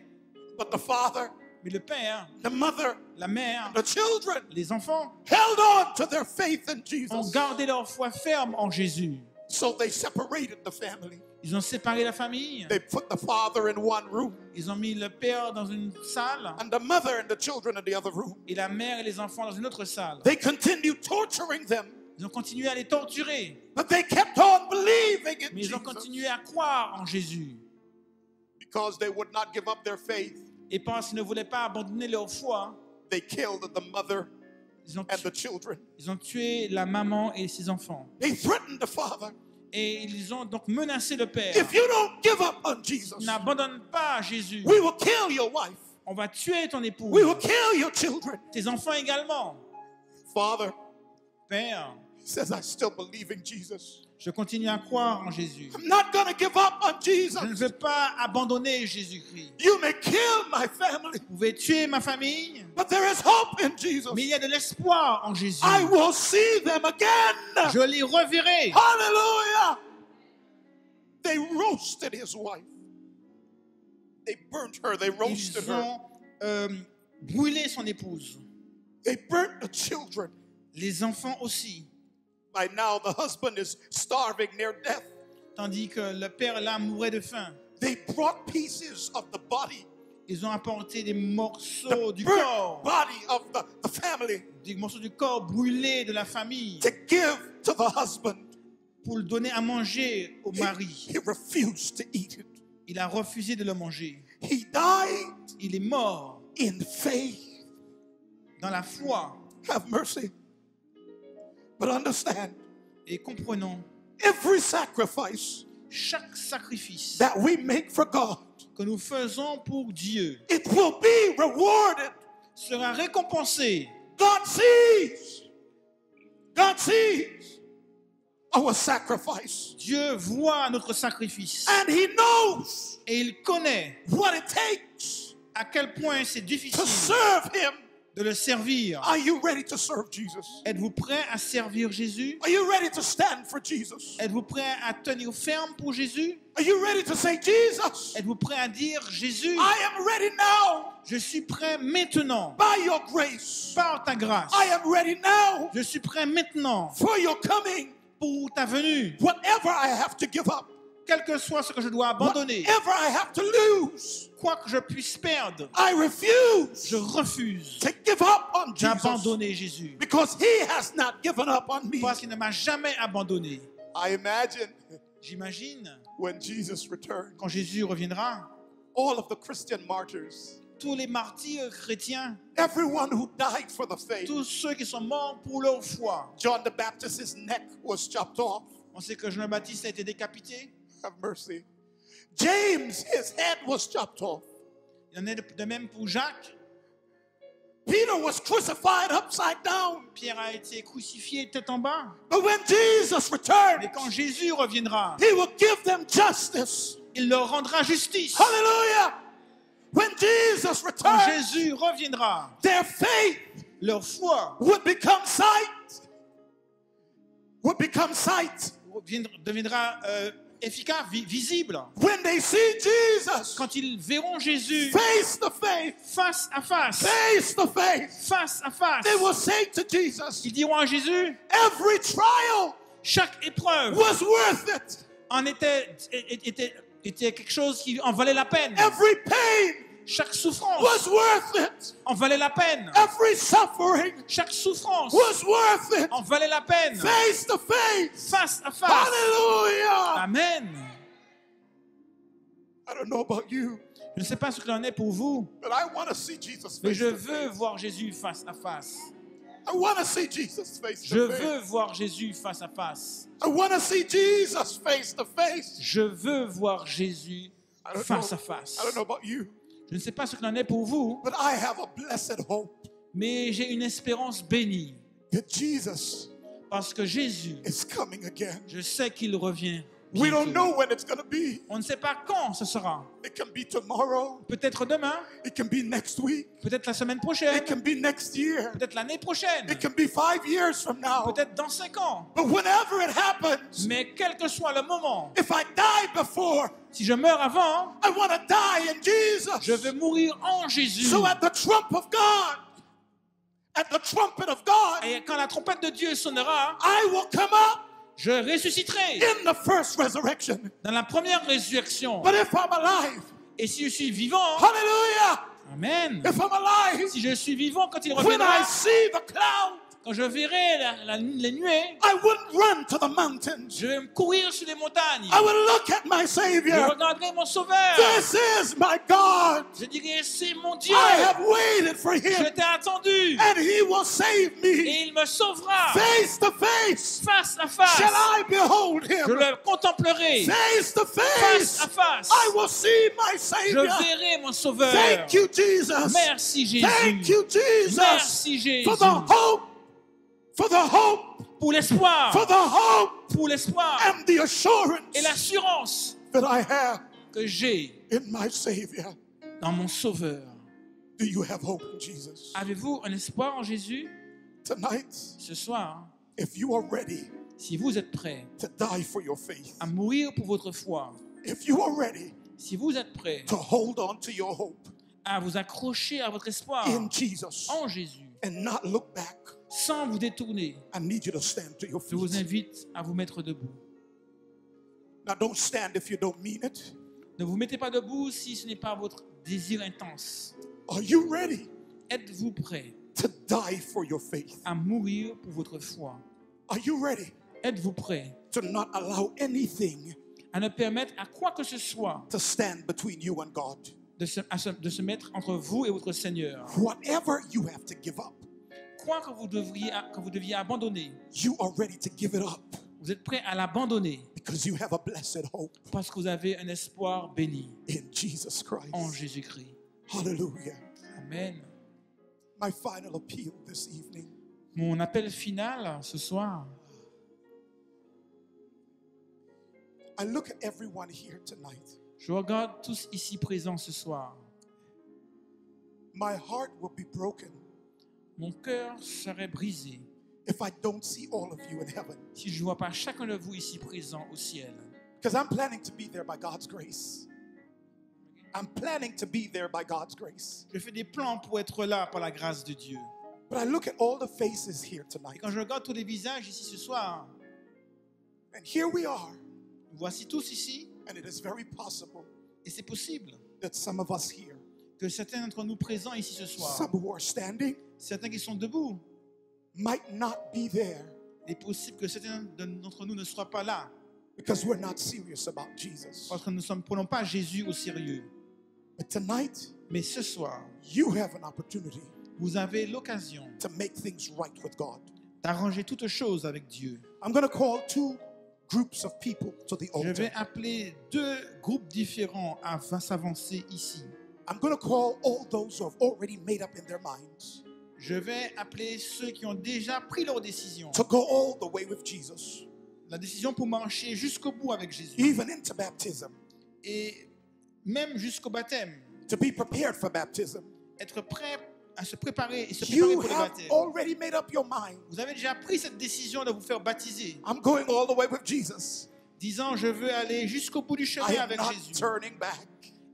But the father, mais le père, the mother, la mère, the children les enfants held on to their faith in ont Jesus. gardé leur foi ferme en Jésus. So they separated the family. Ils ont séparé la famille, They put the father in one room ils ont mis le père dans une salle and the mother and the children in the other room. et la mère et les enfants dans une autre salle. They continued torturing them, Ils ont continué à les torturer, but they kept on believing in mais ils ont Jesus. continué à croire en Jésus. Because they would not give up their faith, Et parce qu'ils ne voulaient pas abandonner leur foi, they killed the mother and the children. Ils ont tué la maman et ses enfants. They threatened the father. Et ils ont donc menacé le père. If you don't give up on Jesus, N'abandonne pas Jésus. we will kill your wife. On va tuer ton épouse. We will kill your children. Tes enfants également. Father, Père, he says, I still believe in Jesus. je continue à croire en Jésus. I'm not going to give up on Je ne Jesus. veux pas abandonner Jésus-Christ. You may kill my family, Vous pouvez tuer ma famille, but there is hope in Jesus. mais il y a de l'espoir en Jésus. I will see them again. Je les reverrai. Hallelujah. They roasted his wife. They burnt her. They roasted Ils her. ont brûlé son épouse. They burnt the children. Les enfants aussi. By now, the husband is starving near death. Tandis que le père là mourait de faim. They brought pieces of the body, Ils ont apporté des morceaux the du burnt corps, body of the family des morceaux du corps brûlés de la famille to give to the husband. pour le donner à manger au mari. He refused to eat it. Il a refusé de le manger. He died Il est mort in faith. dans la foi. Have mercy. But understand, Et comprenons, every sacrifice chaque sacrifice that we make for God, que nous faisons pour Dieu it will be rewarded. sera récompensé. God sees. God sees our sacrifice. Dieu voit notre sacrifice And he knows et il connaît what it takes à quel point c'est to difficile serve him. de le servir. Are you ready to serve Jesus? Êtes-vous prêt à servir Jésus? Are you ready to stand for Jesus? Êtes-vous prêt à tenir ferme pour Jésus? Are you ready to say, Jesus, Êtes-vous prêt à dire Jésus, I am ready now je suis prêt maintenant by your grace. par ta grâce. I am ready now Je suis prêt maintenant for your coming. pour ta venue. Whatever I have to give up, Quel que soit ce que je dois abandonner, whatever I have to lose, quoi que je puisse perdre, I refuse je refuse to give up on Jesus d'abandonner Jésus. because he has not given up on me. Parce qu'il ne m'a jamais abandonné. I imagine J'imagine, when Jesus returned, quand Jésus reviendra, all of the Christian martyrs, tous les martyrs chrétiens, everyone who died for the faith, tous ceux qui sont morts pour leur foi. John the Baptist's neck was chopped off. On sait que Jean le Baptiste a été décapité. Have mercy. James, his head was chopped off. Il en est de même pour Jacques. Peter was crucified upside down. Pierre a été crucifié tête en bas. But when Jesus returned, Mais quand Jésus reviendra, he will give them justice. il leur rendra justice. Hallelujah. When Jesus Quand returned, Jésus reviendra, their faith leur foi would become sight. Would become sight. deviendra efficace, visible. When they see Jesus Quand ils verront Jésus face to face, face à face, face face à face, they will say to Jesus, ils diront à Jésus, every trial chaque épreuve was worth it. en était quelque chose qui en valait la peine. Every pain Chaque souffrance was worth it. en valait la peine. Every suffering Chaque souffrance was worth it. en valait la peine. Face to face. Face à face. Hallelujah. Amen. I don't know about you, Je ne sais pas ce qu'il en est pour vous, but I want to see Jesus mais face je to veux face. voir Jésus face à face. I want to see Jesus face Je to veux face. voir Jésus face à face. I want to see Jesus face to face. Je veux voir Jésus I don't face à know. face. I don't know about you, Je ne sais pas ce qu'il en est pour vous, but I have a blessed hope mais j'ai une espérance bénie. that Jesus Parce que Jésus, is coming again. je sais qu'il revient. We don't bientôt. know when it's going to be. On ne sait pas quand ce sera. It can be tomorrow. Peut-être demain, It can be next week. peut-être la semaine prochaine, It can be next year. peut-être l'année prochaine, It can be 5 years from now. peut-être dans 5 ans. But whenever it happens, Mais quel que soit le moment, if I die before, si je meurs avant, I want to die in Jesus. je veux mourir en Jésus. So at the trump of God, at the trumpet of God, Et quand la trompette de Dieu sonnera, I will come up je ressusciterai in the first resurrection. dans la première résurrection. But if I'm alive, Et si je suis vivant, hallelujah, Amen. if I'm alive, Si je suis vivant quand il when I reviendra, see the cloud, Quand je verrai les nuées, I wouldn't run to the mountains. je vais me courir sur les montagnes. I would look at my Je Savior. regarderai mon Sauveur. This is my God. Je dirai, c'est mon Dieu. I have waited for Je him, t'ai attendu. and he will save me. Et il me sauvera. Face to face, Face à face. shall I behold Je him. le contemplerai. Face to Face à face, face. I will see my Je Savior. verrai mon Sauveur. Thank you, Jesus. Merci Jésus. Thank you, Jesus, Merci Jésus. for the hope, for the hope, Pour l'espoir. for the hope, Pour l'espoir. and the Et assurance l'assurance that I have que j'ai in my Savior. dans mon Sauveur. Do you have hope in Jesus? Avez-vous un espoir en Jésus? Tonight, Ce soir, if you are ready si vous êtes prêts to die for your faith, à mourir pour votre foi, if you are ready si vous êtes prêts to hold on to your hope à vous accrocher à votre espoir in Jesus en Jésus, and not look back, sans vous détourner, I need you to stand to your je vous feet. invite à vous mettre debout. Now, don't stand if you don't mean it. Ne vous mettez pas debout si ce n'est pas votre désir intense. Are you ready Êtes-vous prêts to die for your faith? à mourir pour votre foi? Are you ready Êtes-vous prêts to not allow anything à ne permettre à quoi que ce soit to stand between you and God? de se mettre entre vous et votre Seigneur? Whatever you have to give up, Quoi que vous deviez abandonner, you are ready to give it up vous êtes prêts à l'abandonner because you have a blessed hope parce que vous avez un espoir béni in Jesus Christ. en Jésus-Christ. Hallelujah. Amen. My final appeal this evening. Mon appel final ce soir, I look at everyone here tonight. je regarde tous ici présents ce soir. My heart will be broken Mon cœur serait brisé if I don't see all of you in heaven. si je ne vois pas chacun de vous ici présent au ciel. Because I'm planning to be there by God's grace. I'm planning to be there by God's grace. Je fais des plans pour être là par la grâce de Dieu. But I look at all the faces here Et tonight. quand je regarde tous les visages ici ce soir, And here we are. nous voici tous ici, And it is very possible et c'est possible that some of us here, que certains d'entre nous présents ici ce soir, some who are standing, certains qui sont debout, might not be there il est possible que certains d'entre nous ne soient pas là because we're not serious about Jesus. parce que nous ne prenons pas Jésus au sérieux. But tonight, Mais ce soir, you have an opportunity vous avez l'occasion to make things right with God. d'arranger toutes choses avec Dieu. I'm going to call two groups of people to the Je vais altar. appeler deux groupes différents à s'avancer ici. I'm going to call all those who have already made up in their minds Je vais appeler ceux qui ont déjà pris leur décision. to go all the way with Jesus, La décision pour marcher jusqu'au bout avec Jésus. even into baptism, Et même jusqu'au baptême. to be prepared for baptism. Être prêt à se préparer et se préparer You pour le have baptême. already made up your mind. Vous avez déjà pris cette décision de vous faire baptiser, I'm going all the way with Jesus. disant je veux aller jusqu'au bout du chemin I am avec not Jésus. turning back.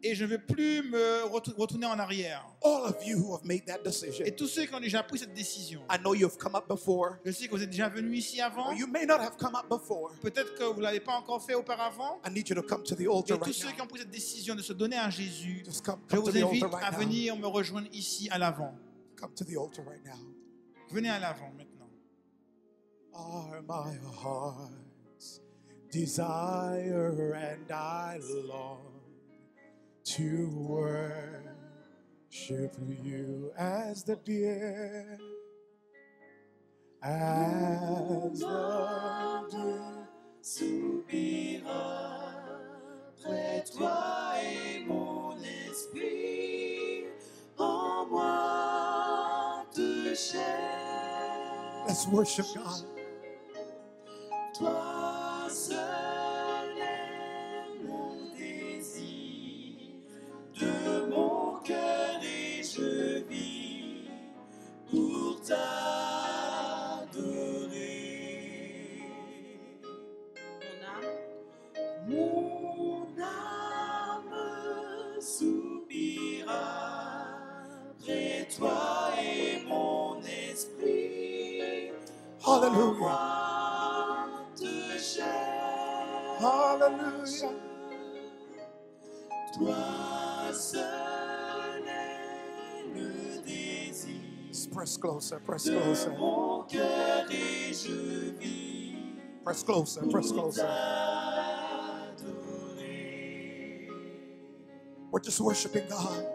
Et je ne veux plus me retourner en arrière. All of you who have made that decision, Et tous ceux qui ont déjà pris cette décision, I know you've come up before, je sais que vous êtes déjà venus ici avant. or you may not have come up before. Peut-être que vous ne l'avez pas encore fait auparavant. I need you to come to the Et altar tous right ceux qui now. ont pris cette décision de se donner à Jésus, Just come je to vous the invite altar à right now. venir me rejoindre ici à l'avant. Come to the altar right now. Venez à l'avant maintenant. Are my heart's desire, and I long to worship you as the deer, as the deer soupira près toi et mon esprit en moi te cherche. Let's worship God. Toi seul est mon désir de mon cœur et je vis pour t'adorer. Mon âme soupira près toi et mon esprit. Hallelujah. Hallelujah. Toi seul est le désir press closer, press closer. Mon cœur et je vis Press closer, press closer. adorer. We're just worshiping God.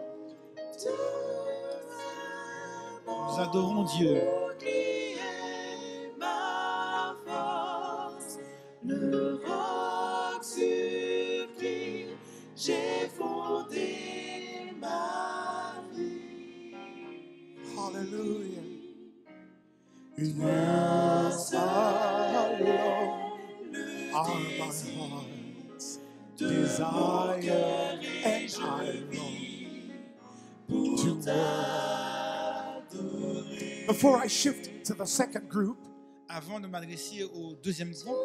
Nous adorons Dieu. Qui est ma force, le roc sur qui j'ai fondé ma vie. Hallelujah. Yes, alone are my heart's desire, and I long to worship. Before I shift to the second group, Avant de m'adresser au deuxième groupe,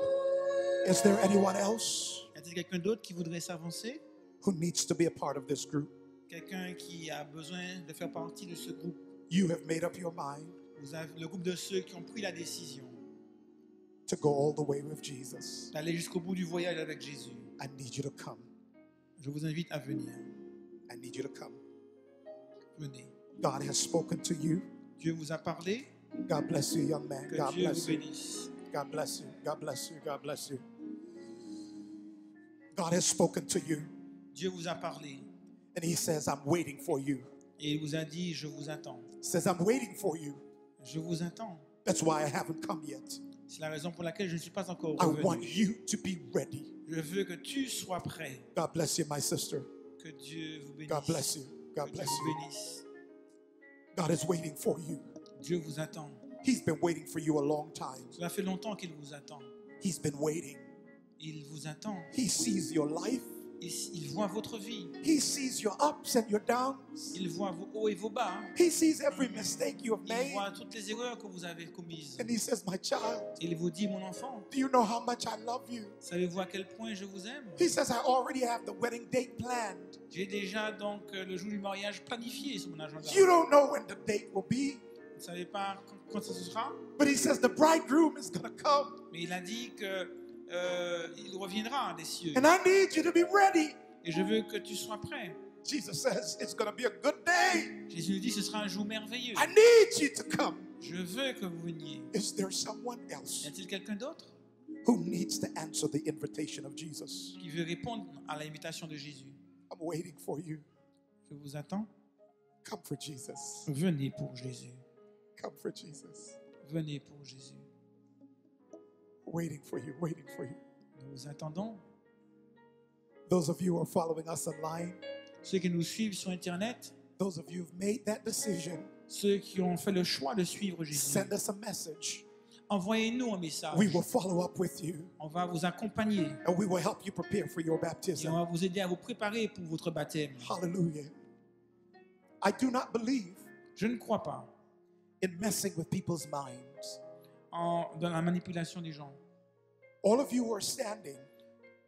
is there anyone else y a-t-il quelqu'un d'autre qui voudrait s'avancer? who needs to be a part of this group? Quelqu'un qui a besoin de faire partie de ce groupe? You have made up your mind Vous avez le groupe de ceux qui ont pris la décision to go all the way with Jesus. d'aller jusqu'au bout du voyage avec Jésus. I need you to come. Je vous invite à venir. I need you to come. Venez. God has spoken to you. Dieu vous a parlé. God bless you, young man. Que God Dieu bless vous you. bénisse. God bless you. God bless you. God bless you. God has spoken to you, Dieu vous a parlé. and He says, I'm waiting for you. Et il vous a dit, je vous attends. Says, I'm waiting for you. Je vous attends. That's why I haven't come yet. C'est la raison pour laquelle je ne suis pas encore I want revenu. you to be ready. Je veux que tu sois prêt. God bless you, my sister. Que Dieu vous bénisse. God bless you. God Que Dieu bless vous you. bénisse. God is waiting for you. Dieu vous attend. He's been waiting for you a long time. Cela fait longtemps qu'il vous attend. He's been waiting. Il vous attend. He sees your life. Il voit votre vie. He sees your ups and your downs. Il voit vos hauts et vos bas. He sees every mistake you have Il made. voit toutes les erreurs que vous avez commises. And He says, my child, Il vous dit, mon enfant, do you know how much I love you? savez-vous à quel point je vous aime? He says, I already have the wedding date planned. J'ai déjà donc le jour du mariage planifié sur mon agenda. You don't know when the date will be, Vous ne savez pas quand ce sera, but He says the bridegroom is going to come. mais il a dit que il reviendra des cieux. And I need you to be ready. Et je veux que tu sois prêt. Jesus says, it's going to be a good day. Jésus lui dit, ce sera un jour merveilleux. I need you to come. Je veux que vous veniez. Is there someone Y else a-t-il quelqu'un d'autre who needs to answer the invitation of Jesus? qui veut répondre à l'invitation de Jésus? I'm waiting for you. Je vous attends. Come for Jesus. Venez pour Jésus. Come for Jesus. Venez pour Jésus. Waiting for you, waiting for you. Nous vous attendons. Those of you who are following us online, Ceux qui nous suivent sur Internet, those of you who've made that decision, ceux qui ont fait le choix de suivre Jésus, send us a message. envoyez-nous un message. We will follow up with you, On va vous accompagner and we will help you prepare for your et on baptism. va vous aider à vous préparer pour votre baptême. Hallelujah. I do not believe Je ne crois pas in messing with people's minds. dans la manipulation des gens. All of you who are standing,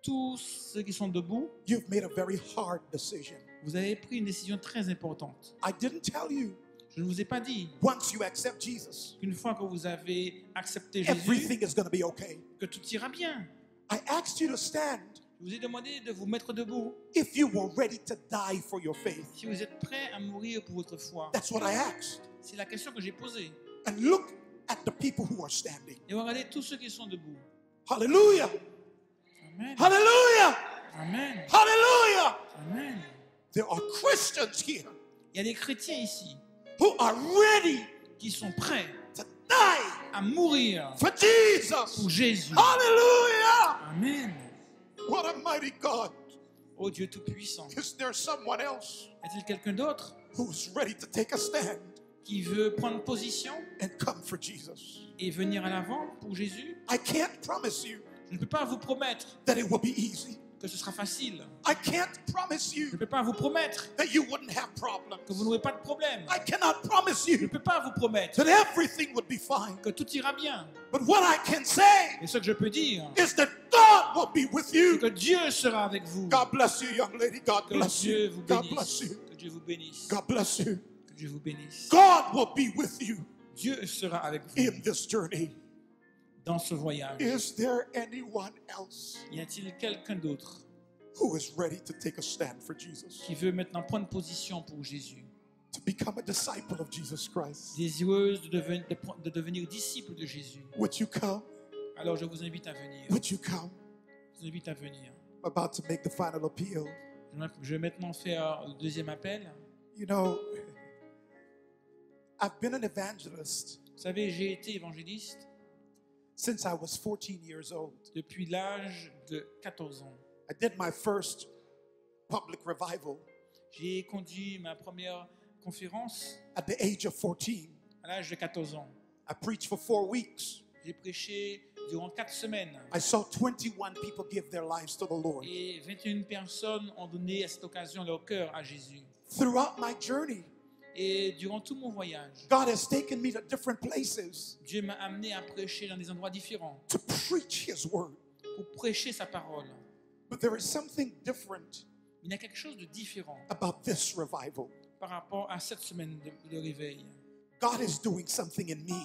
Tous ceux qui sont debout, you've made a very hard decision. vous avez pris une décision très importante. I didn't tell you, Je ne vous ai pas dit once you accept Jesus, qu'une fois que vous avez accepté Jésus, everything is going to be okay. que tout ira bien. I asked you to stand Je vous ai demandé de vous mettre debout if you were ready to die for your faith. si vous êtes prêt à mourir pour votre foi. That's what I asked. C'est la question que j'ai posée. And look at the people who are standing. Et regardez tous ceux qui sont debout. Hallelujah. Amen. Hallelujah. Amen. Hallelujah. Amen. There are Christians here Il y a des chrétiens ici who are ready qui sont prêts to die à mourir for pour Jesus. Jésus. Hallelujah. Amen. What a mighty God. Oh Dieu Tout-Puissant. Is there someone else Y a-t-il quelqu'un d'autre who's ready to take a stand qui veut prendre position and come for Jesus? et venir à l'avant pour Jésus? I can't promise you Je ne peux pas vous promettre that it will be easy. que ce sera facile. I can't promise Je ne you peux pas vous promettre that you wouldn't have problems. que vous n'aurez pas de problème. I cannot promise Je ne you peux pas vous promettre that everything would be fine. que tout ira bien. But what I can say Mais ce que je peux dire, is that God will be with c'est you. que Dieu sera avec vous. God bless you, young lady. God Que bless Dieu you. vous God bénisse. bless you. Que Dieu vous bénisse. God bless you. Que Dieu vous bénisse. God will be with you Dieu sera avec vous in this journey. dans ce voyage. Is there anyone else Y a-t-il quelqu'un d'autre who is ready to take a stand for Jesus? qui veut maintenant prendre position pour Jésus? to become a disciple of Jesus Christ. désireuse de devenir disciple de Jésus. Would you come? Alors je vous invite à venir. Would you come? Je vous invite à venir. I'm about to make the final appeal. Je vais maintenant faire le deuxième appel. You know, I've been an evangelist Vous savez, j'ai été évangéliste since I was 14 years old. depuis l'âge de 14 ans. I did my first public revival J'ai conduit ma première conférence at the age of 14. à l'âge de 14 ans. I preached for 4 weeks. J'ai prêché durant 4 semaines I saw 21 people give their lives to the Lord. et 21 personnes ont donné à cette occasion leur cœur à Jésus. Throughout my journey, Et durant tout mon voyage, God has taken me to different places Dieu m'a amené à prêcher dans des endroits différents to preach His word. pour prêcher sa parole. But there is something different Il y a quelque chose de différent about this revival. par rapport à cette semaine de réveil. God is doing something in me.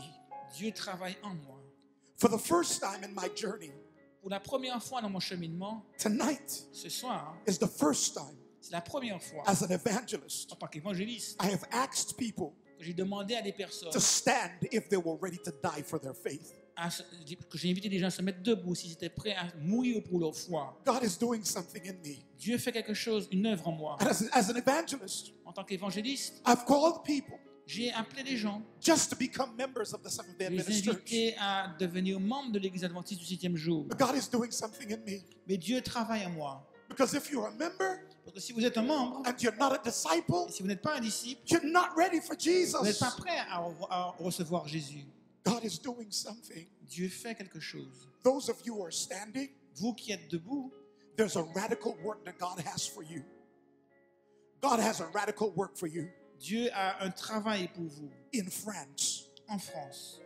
Dieu travaille en moi. For the first time in my journey, Pour la première fois dans mon cheminement, tonight ce soir, is the first time c'est la première fois as an evangelist en tant qu'évangéliste I have asked people que j'ai demandé à des personnes, to stand if they were ready to die for their faith. que j'ai invité des gens à se mettre debout s'ils étaient prêts à mourir pour leur foi. God is doing something in me. Dieu fait quelque chose, une œuvre en moi. And as an evangelist, En tant qu'évangéliste, I've called people j'ai appelé des gens, just to become members of the Seventh-day je les ai Adventist Church. invités à devenir membres de l'Église adventiste du 7e jour. But God is doing something in me. Mais Dieu travaille en moi. Because if you're a member Parce que si vous êtes un membre, and you're not a disciple, et si vous n'êtes pas un disciple, you're not ready for vous n'êtes Jesus. pas prêt à recevoir Jésus. God is doing something. Dieu fait quelque chose. Those of you who are standing, Vous qui êtes debout, there's a radical work that God has for you. God has a radical work for you Dieu a un travail pour vous in France. en France.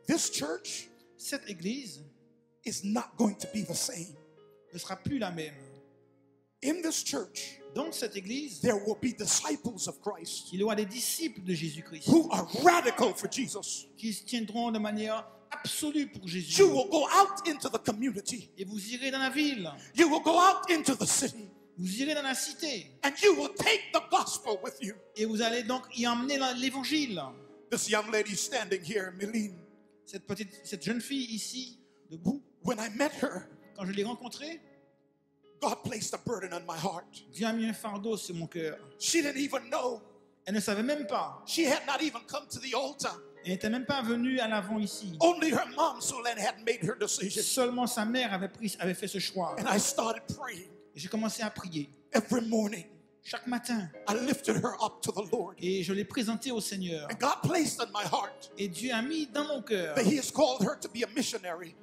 This church Cette Église is not going to be the same. ne sera plus la même. In this church, Dans cette Église, there will be disciples of Christ il y aura des disciples de Jésus-Christ who are radical for Jesus. qui se tiendront de manière absolue pour Jésus. You will go out into the community. Et vous irez dans la ville, You will go out into the city. vous irez dans la cité, And you will take the gospel with you. et vous allez donc y emmener l'évangile. This young lady standing here, Meline, Cette jeune fille ici, debout, when I met her, quand je l'ai rencontrée, God placed a burden on my heart. Dieu a mis un fardeau sur mon cœur. She didn't even know. Elle ne savait même pas. She had not even come to the altar. Elle n'était même pas venue à l'avant ici. Only her mom, Solène, had made her decision. Seulement sa mère avait fait ce choix. And I started praying. Et j'ai commencé à prier. Every morning, Chaque matin. I lifted her up to the Lord. Et je l'ai présentée au Seigneur. And God placed in my heart Et Dieu a mis dans mon cœur that He has called her to be a missionary.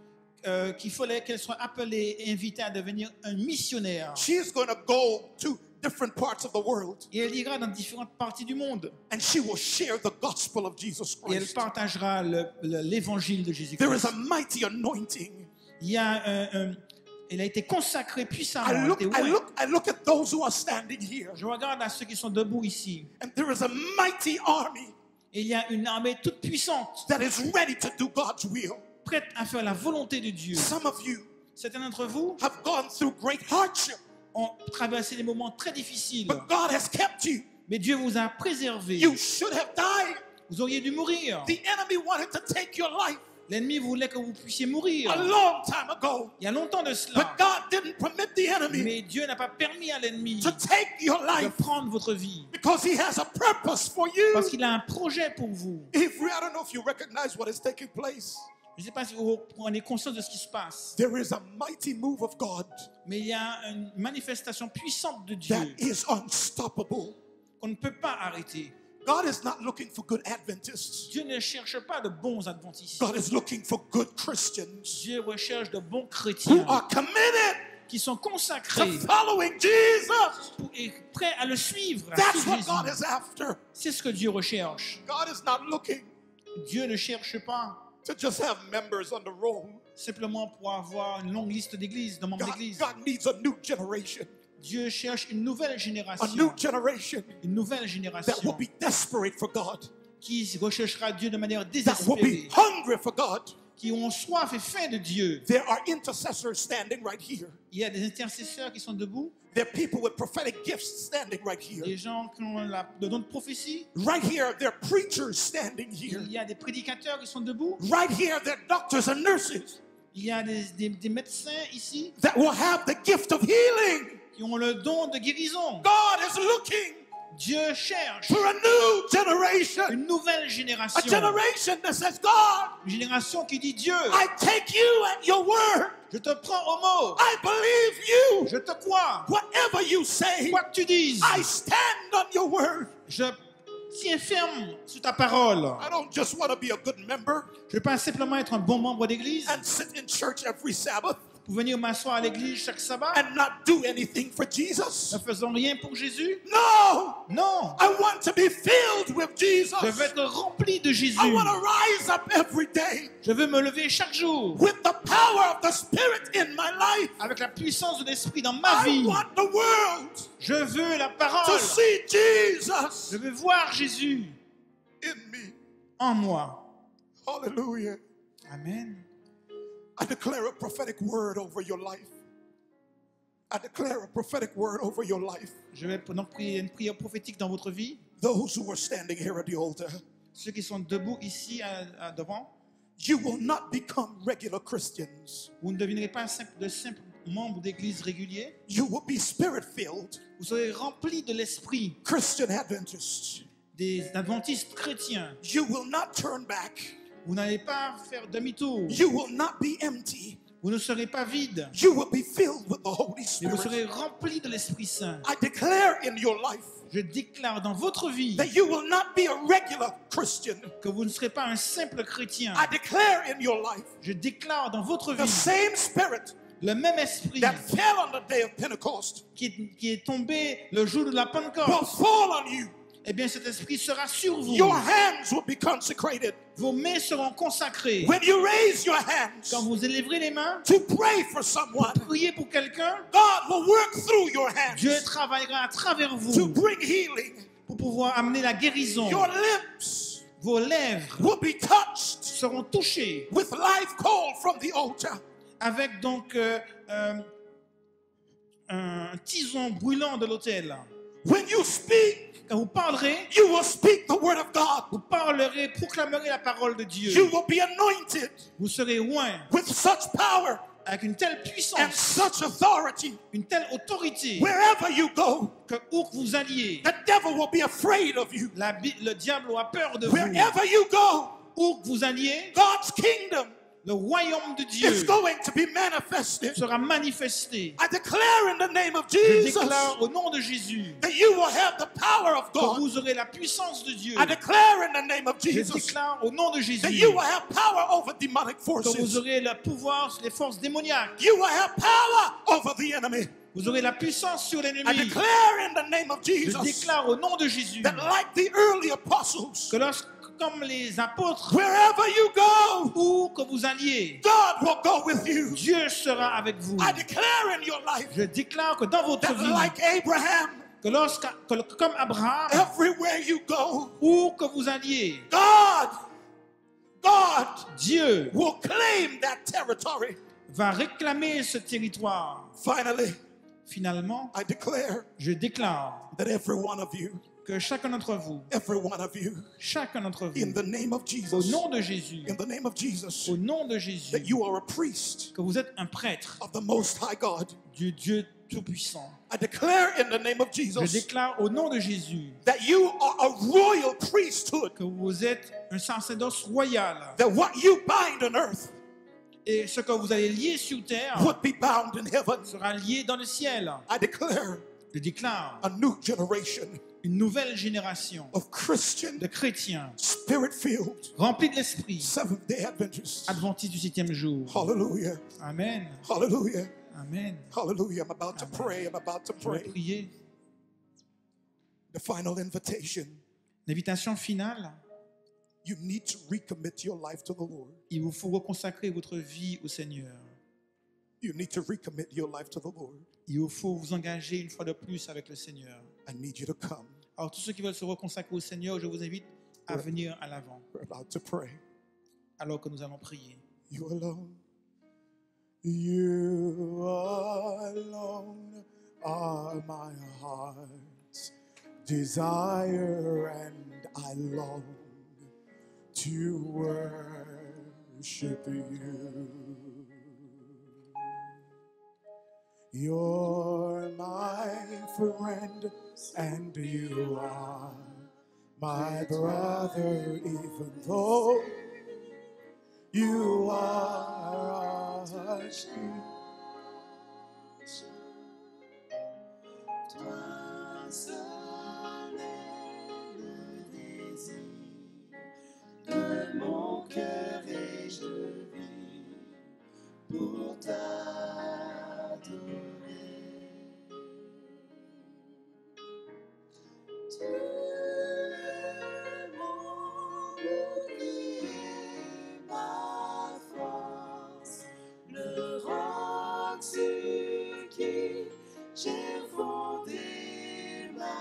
qu'il fallait qu'elle soit appelée et invitée à devenir un missionnaire. She is going to go to different parts of the world Et elle ira dans différentes parties du monde. and she will share the gospel of Jesus Et elle Christ. partagera l'évangile de There Jésus-Christ. is a mighty anointing. Il y a elle a été consacrée puissamment. I Elle look, était I ointe. look, I look at those who are standing here, Je regarde à ceux qui sont debout ici. and there is a mighty army Et il y a une armée toute puissante, that is ready to do God's will. prête à faire la volonté de Dieu. Some of you Certains d'entre vous have gone through great hardship, ont traversé des moments très difficiles. but God has kept you. Mais Dieu vous a préservé. You should have died. Vous auriez dû mourir. The enemy wanted to take your life L'ennemi voulait que vous puissiez mourir. a long time ago, Il y a longtemps de but cela. God didn't permit the enemy Mais Dieu n'a pas permis à l'ennemi to take your de life prendre votre vie. because He has a purpose for Parce you. qu'il a un projet pour vous. I don't know if you recognize what is taking place. Je ne sais pas si vous prenez conscience de ce qui se passe. There is a mighty move of God Mais il y a une manifestation puissante de Dieu that is unstoppable. qu'on ne peut pas arrêter. God is not looking for good Adventists. Dieu ne cherche pas de bons adventistes. God is looking for good Christians Dieu recherche de bons who chrétiens are committed qui sont to consacrés following Jesus. et prêts à le suivre. à That's suivre what Jésus. God is after. C'est ce que Dieu recherche. God is not looking Dieu ne cherche pas to just have members on the roll. simplement pour avoir une longue liste d'églises, de membres d'église. God needs a new generation. Dieu cherche une nouvelle A new génération. generation Une nouvelle that will génération be desperate for God. qui recherchera Dieu de manière That will be désespérée, hungry for God. qui ont soif et faim de Dieu. There are intercessors standing right here. Il y a des intercesseurs qui sont debout, There are people with prophetic gifts standing right here. des gens qui ont le don de prophétie. Right here, there are preachers standing here. Il y a des prédicateurs qui sont debout. Right here, there are doctors and nurses Il y a des médecins ici that will have the gift of healing. qui ont le don de guérison. God is looking Dieu cherche for a new generation. une nouvelle A génération. generation that says, God, Une génération qui dit Dieu, I take you at your word. je te prends au mot. I believe you. Je te crois. Whatever you say, Quoi que tu dises, I stand on your word. je tiens ferme sur ta parole. I don't just want to be a good member Je ne veux pas simplement être un bon membre d'église and sit in church every Sabbath pour venir m'asseoir à l'église chaque sabbat. and not do anything for Jesus. Ne faisons rien pour Jésus. No, Non. I want to be filled with Jesus. Je veux être rempli de Jésus. I want to rise up every day Je veux me lever chaque jour with the power of the Spirit in my life. avec la puissance de l'Esprit dans ma I vie. want the world Je veux la to parole. see Jesus Je veux voir Jésus in me. en moi. Hallelujah. Amen. I declare a prophetic word over your life. I declare a prophetic word over your life. Je vais donc prier une prière prophétique dans votre vie. Those who are standing here at the altar, Ceux qui sont debout ici devant, you will not become regular Christians. vous ne deviendrez pas de simples membres d'église réguliers. You will be spirit-filled Vous serez remplis de l'Esprit Christian Adventists. des adventistes chrétiens. You will not turn back. Vous n'allez pas faire demi-tour. You will not be empty. Vous ne serez pas vide, You will be filled with the Holy mais vous Spirit. serez remplis de l'Esprit Saint. I declare in your life Je déclare dans votre vie that you will not be a regular Christian. que vous ne serez pas un simple chrétien. I declare in your life Je déclare dans votre the vie same Spirit le même esprit that fell on the day of Pentecost qui est tombé le jour de la will Pentecôte. fall on you. Eh bien, cet esprit sera sur vous. Your hands will be consecrated. Vos mains seront consacrées. When you raise your hands Quand vous élèverez les mains, to pray for someone, priez pour quelqu'un, God will work through your hands Dieu travaillera à travers to vous bring healing. pour pouvoir amener la guérison. Your lips Vos lèvres will be touched seront touchées with live coal from the altar. avec donc un tison brûlant de l'autel. When you speak, Quand vous parlerez, you will speak the word of God. vous parlerez, proclamerez la parole de Dieu. You will be anointed Vous serez oint with such power avec une telle and puissance, such authority. une telle autorité Wherever you go, que où que vous alliez, the devil will be afraid of you. le diable aura peur de vous. Wherever you go, Où que vous alliez, God's kingdom le royaume de is Dieu going to be manifested. sera manifesté. I declare in the name of Je Jesus déclare au nom de Jésus that you will have the power of que God. vous aurez la puissance de Dieu. I declare in the name of Je Jesus déclare au nom de that Jésus you will have power over demonic que vous forces. aurez le pouvoir sur les forces démoniaques. You will have power over the enemy. Vous aurez la puissance sur I l'ennemi. declare in the name of Je Jesus déclare au nom de Jésus that like the early apostles, que comme les apôtres, wherever you go, où que vous alliez, God will go with you. Dieu sera avec vous. I declare in your life Je déclare que dans votre that vie, like Abraham, que comme Abraham, everywhere you go, où que vous alliez, God Dieu will claim that territory. va réclamer ce territoire. Finally, Finalement, I declare je déclare that every one of you, que chacun d'entre vous, chacun d'entre in vous, the name of au Jesus, nom de Jésus, in the name of Jesus, au nom de Jésus, that you are a priest que vous êtes un prêtre of the Most High God. du Dieu Tout-Puissant. I declare in the name of Je Jesus déclare au nom de Jésus that you are a royal priesthood, que vous êtes un sacerdoce royal that what you bind on earth et ce que vous allez lier sur terre would be bound in heaven. sera lié dans le ciel. I declare Je déclare a new generation une nouvelle génération of Christian, de chrétiens spirit-filled, remplis de l'esprit, Seventh-day Adventists. adventistes du 7e jour. Hallelujah. Amen. Hallelujah. Amen. Hallelujah. I'm about to pray. I'm about to Je vais pray. prier. The final invitation. L'invitation finale, You need to recommit your life to the Lord. il vous faut reconsacrer votre vie au Seigneur. You need to recommit your life to the Lord. Il vous faut vous engager une fois de plus avec le Seigneur. I need you to come. Alors tous ceux qui veulent se reconsacrer au Seigneur, je vous invite à venir à l'avant We're about to pray. alors que nous allons prier. You alone. You alone are my heart's desire, and I long to worship you. You're my friend, and you are my brother, even though you are a sheep. Toi seul est le désir de mon cœur et je vis pour t'adorer. Tu es mon bouclier, ma force, le roc sur qui j'ai fondé ma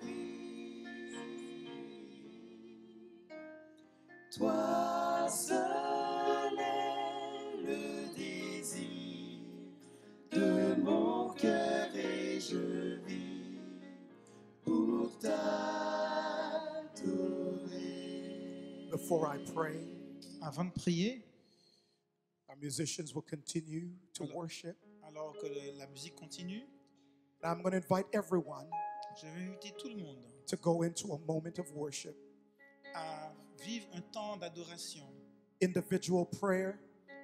vie. Toi seul est le désir de mon cœur et je vis pour t'adorer. Before I pray, Avant de prier, our musicians will continue to worship. alors que la musique continue, And I'm going to invite everyone je vais inviter tout le monde to go into a moment of worship. à vivre un temps d'adoration Individual prayer,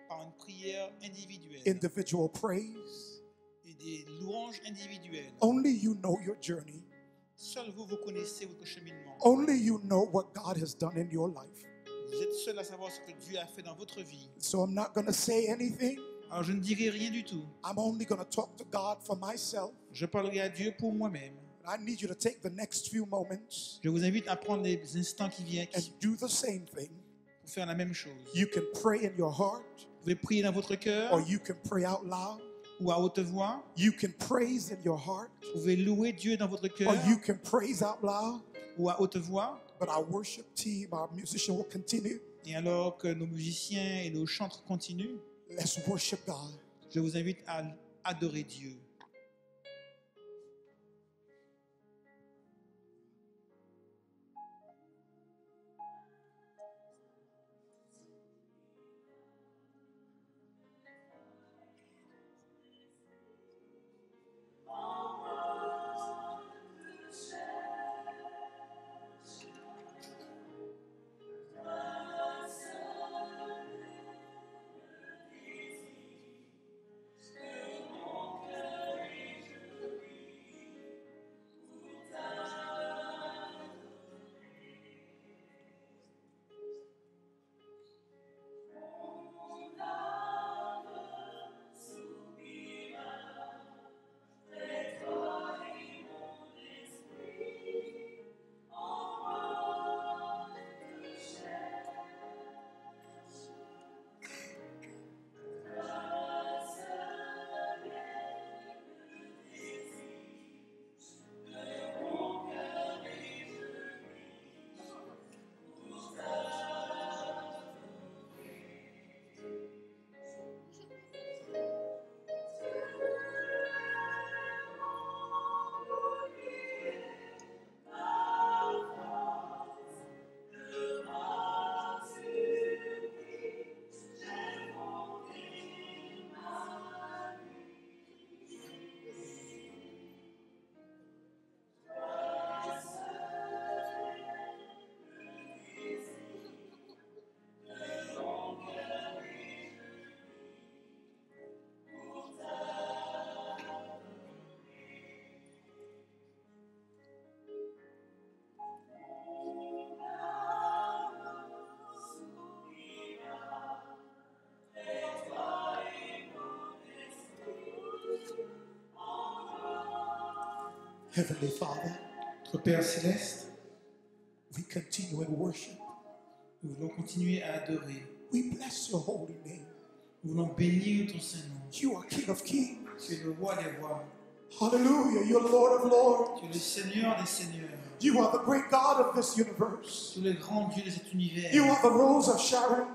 par une prière individuelle individual praise. et des louanges individuelles. Only you know your journey. Seul vous connaissez votre cheminement. Only you know what God has done in your life. Vous êtes seul à savoir ce que Dieu a fait dans votre vie. So I'm not going to say anything. Alors je ne dirai rien du tout. I'm only going to talk to God for myself. Je parlerai à Dieu pour moi-même. I need you to take the next few moments Je vous invite à prendre les instants qui viennent and do the same thing. pour faire la même chose. You can pray in your heart, Vous pouvez prier dans votre cœur or you can pray out loud. ou à haute voix. You can praise in your heart, Vous pouvez louer Dieu dans votre cœur or you can praise out loud. ou à haute voix. But our worship team, our musician will continue. Et alors que nos musiciens et nos chantres continuent, Let's worship God. je vous invite à adorer Dieu. Heavenly Father, Notre Père céleste, we continue in worship. nous voulons continuer à adorer. We bless your holy name. Nous voulons bénir ton Saint-Nom. You are King of Kings. Tu es le roi des rois. Hallelujah. You're Lord of Lords. Tu es le Seigneur des seigneurs. You are the great God of this universe. Tu es le grand Dieu de cet univers. You are the Rose of Sharon.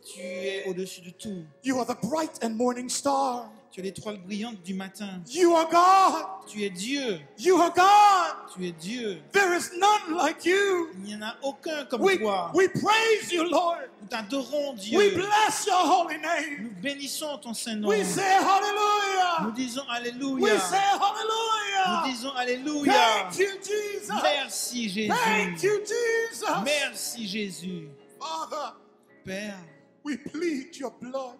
Tu es au-dessus de tout. You are the bright and morning star. Tu es l'étoile brillante du matin. You are God. Tu es Dieu. You are God. Tu es Dieu. There is none like you. Il n'y en a aucun comme We toi. praise you, Lord. Nous t'adorons, Dieu. We bless your holy name. Nous bénissons ton Saint-Nom. We say hallelujah. Nous disons We Alléluia. say Nous hallelujah. disons Alléluia. Thank you, Jesus. Merci Thank Jésus. you, Jesus. Merci Jésus. Father, Père, we plead your blood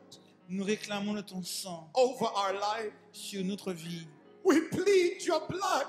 nous réclamons de ton sang over our life. sur notre vie. We plead your blood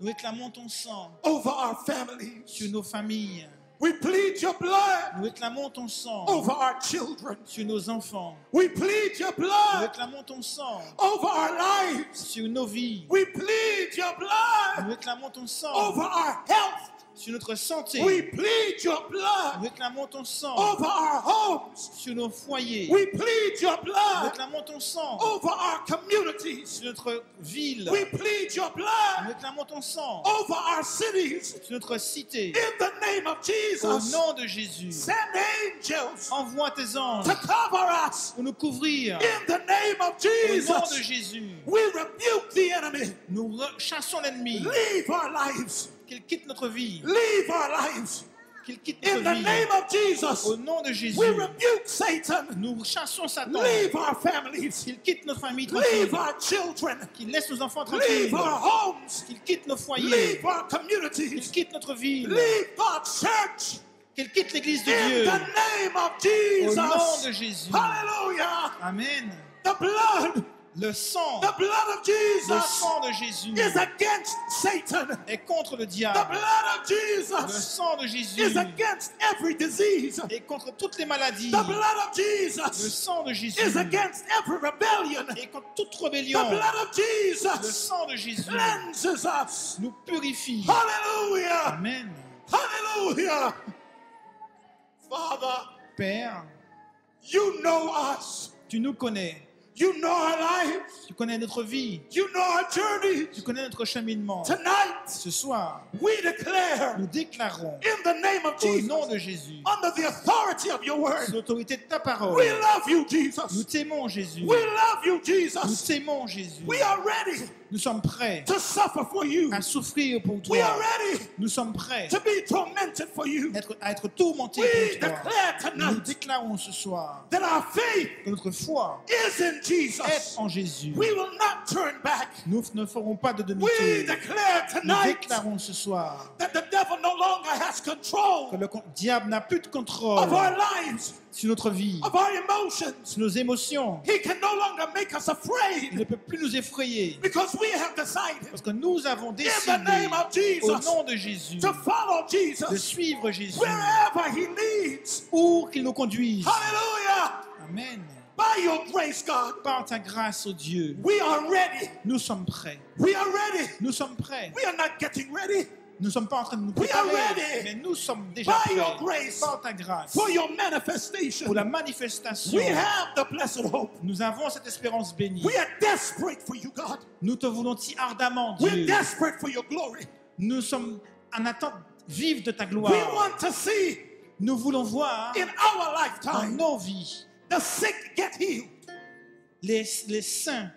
Nous réclamons ton sang over our families. sur nos familles. We plead your blood Nous réclamons ton sang over our children. sur nos enfants. We plead your Nous blood réclamons ton sang over our lives. sur nos vies. We plead your Nous blood réclamons ton sang over our health. sur notre santé. We plead your Nous blood réclamons ton sang over our homes. sur nos foyers. We plead your Nous blood réclamons ton sang over our communities. sur notre ville. We plead your Nous blood réclamons ton sang over our cities. sur notre cité. In the name of Au Jesus, nom de Jésus, send angels envoie tes anges to cover us. pour nous couvrir. In the name of Au nom de Jesus, Jésus, we rebuke the enemy. nous chassons l'ennemi. Leave our lives. Qu'il quitte notre vie. Leave our lives. Qu'il quitte In notre the vie. name of Jesus, Au nom de Jésus, we rebuke Satan. nous chassons Satan. Leave our families. Qu'il quitte notre famille Leave tranquille. our children. Qu'il laisse nos enfants tranquilles. Leave our homes. Qu'il quitte nos foyers. Leave our Qu'il communities. quitte notre ville. Leave God's church. Qu'il quitte l'église de In Dieu. the name of Au nom de Jesus. Jésus. Hallelujah. Amen. The blood, Le sang, the blood of le Jesus sang de Jésus is against Satan. est contre le The diable. blood of Le Jesus sang de Jésus is against every disease. est contre toutes les maladies. The blood of Le Jesus sang de Jésus is against every rebellion. est contre toute The rébellion. blood of Le Jesus sang de Jésus cleanses us. nous purifie. Hallelujah. Amen. Hallelujah. Father, Père, you know us. tu nous connais. You know our lives. Tu connais notre vie. You know our journey. Tu connais notre cheminement. Tonight, Ce soir, we declare nous déclarons in the name of au Jesus, nom de Jésus, under the authority of your sous word, l'autorité de ta parole, we love you, nous Jesus. t'aimons Jésus. We love you, Nous Jesus. t'aimons Jésus. We are ready Nous sommes prêts to suffer for you. à souffrir pour We are toi. ready Nous sommes prêts to be tormented for you. à être tourmentés We pour toi. declare Nous tonight déclarons ce soir that our faith que notre foi is in est Jesus. en Jésus. We will not turn back. Nous ne ferons pas de We demi-tour. declare Nous tonight déclarons ce soir that the devil no longer has que control le diable n'a plus de contrôle of our lives, sur notre vie, of our emotions. sur nos émotions. He can no longer make us Il afraid ne peut plus nous effrayer because we have decided parce que nous avons in the décidé name of au Jesus nom de Jésus to follow de Jesus suivre Jésus wherever he leads. où qu'il nous conduise. Hallelujah. Amen. By your grace, God, Par ta grâce, ô Dieu, we are ready. nous sommes prêts. We are ready. Nous sommes prêts. We are not getting ready Nous ne sommes pas en train de nous We are préparer, ready. mais nous sommes déjà by your prêts. grace Par ta grâce, for your manifestation. pour la manifestation, We have the blessed hope. nous avons cette espérance bénie. We are desperate for you, God. Nous te voulons si ardemment, We're Dieu. desperate for your glory. Nous sommes en attente vive de ta We gloire. want to see Nous voulons voir in our dans lifetime nos vies the sick get healed. les saints,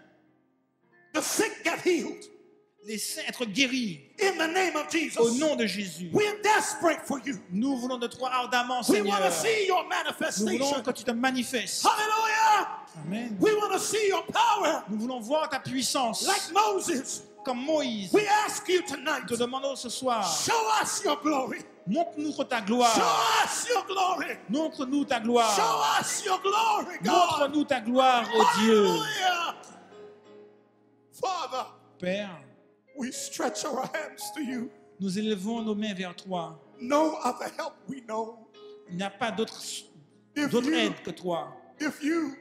The sick get healed. les saints être guéris In the name of au Jesus. nom de Jésus. We're desperate for you. Nous voulons de toi ardemment, We want to Seigneur. see your Nous voulons manifestation. que tu te manifestes. Hallelujah. Amen. We want to see your power Nous voulons voir ta puissance like Moses. comme Moïse. We ask you tonight, Nous te demandons ce soir, show us your glory. montre-nous ta Show gloire. us your glory. Montre-nous ta gloire. Show us your glory, God. Montre-nous ta gloire, ô Dieu. Hallelujah. Father, Père, we stretch our hands to you. nous élevons nos mains vers toi. No other help we know. Il n'y a pas d'autre If you, aide que toi. if you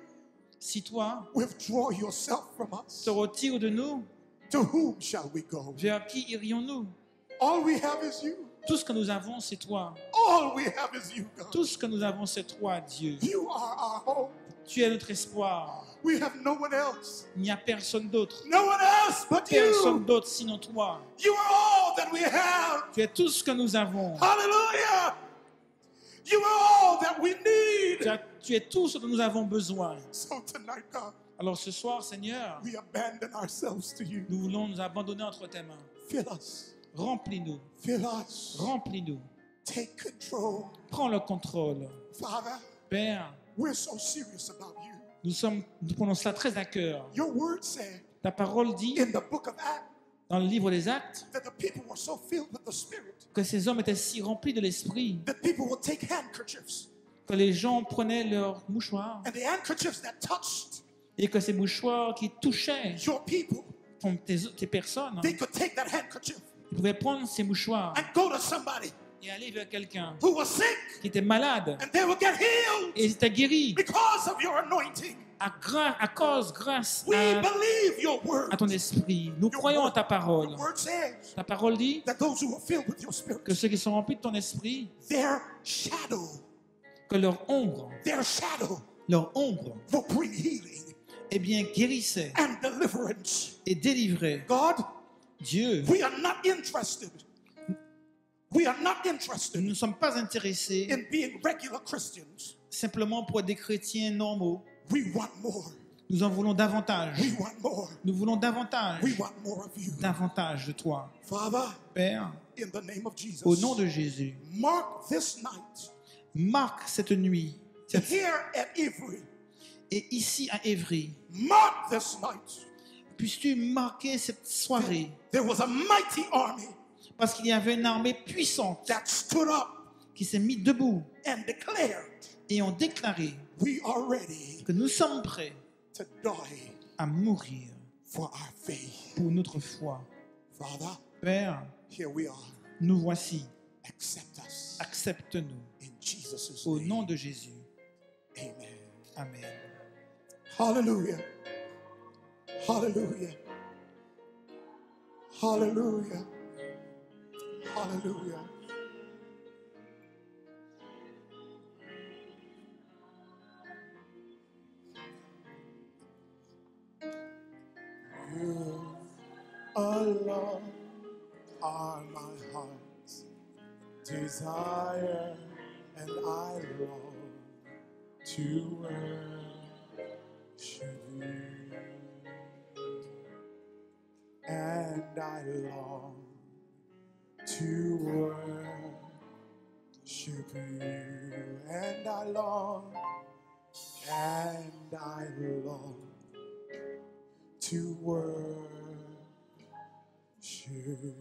Si toi withdraw yourself from us, te retires de nous, to whom shall we go? vers qui irions-nous? All we have is you. Tout ce que nous avons, c'est toi. All we have is you, God. Tout ce que nous avons, c'est toi, Dieu. You are our hope. Tu es notre espoir. We have no one else. Il n'y a personne d'autre. No one else but Personne you. d'autre sinon toi. You are all that we have. Tu es tout ce que nous avons. Hallelujah. You are all that we need. Tu es tout ce dont nous avons besoin. So tonight, God, Alors ce soir, Seigneur, we abandon ourselves to you. nous voulons nous abandonner entre tes mains. Fill us. Remplis-nous, Fill us. remplis-nous. Take control. Prends le contrôle. Father, Père, we're so serious about you. nous prenons cela très à cœur. Your word said Ta parole dit, in the book of Acts dans le livre des Actes, that the people were so filled with the Spirit que ces hommes étaient si remplis de l'Esprit that people would take handkerchiefs, que les gens prenaient leurs mouchoirs and the handkerchiefs that touched et que ces mouchoirs qui touchaient your people, tes personnes, they could take that handkerchief ils pouvaient prendre ces mouchoirs and go to somebody et aller vers quelqu'un who was sick, qui était malade and they would get healed et ils étaient guéris because of your anointing. grâce We believe your word. à ton esprit. Nous croyons en ta parole. Your word says Ta parole dit that those who are filled with your spirit, que ceux qui sont remplis de ton esprit, their shadow que leur ombre will bring healing eh bien, guérissait and deliverance. et délivrait. God, Dieu, we are not interested. We are not nous interested ne sommes pas intéressés in being regular Christians. simplement pour être des chrétiens normaux. We want more. Nous en voulons davantage. We want more. Nous voulons davantage. We want more of you. Davantage de toi. Father, Père, in the name of Jesus, au nom de Jésus, mark this night marque cette nuit. here at Avery. Et ici à Évry, Mark this night. puisses-tu marquer cette soirée There was a mighty army parce qu'il y avait une armée puissante that stood up qui s'est mise debout and declared, et ont déclaré we are ready que nous sommes prêts to die à mourir for our faith. pour notre foi. Father, Père, here we are. nous voici. Accept us Accepte-nous in Jesus' au name. nom de Jésus. Amen. Amen. Hallelujah. Hallelujah. Hallelujah. Hallelujah. You alone are my heart's desire, and I long to worship you. And I long to worship you. And I long to worship you.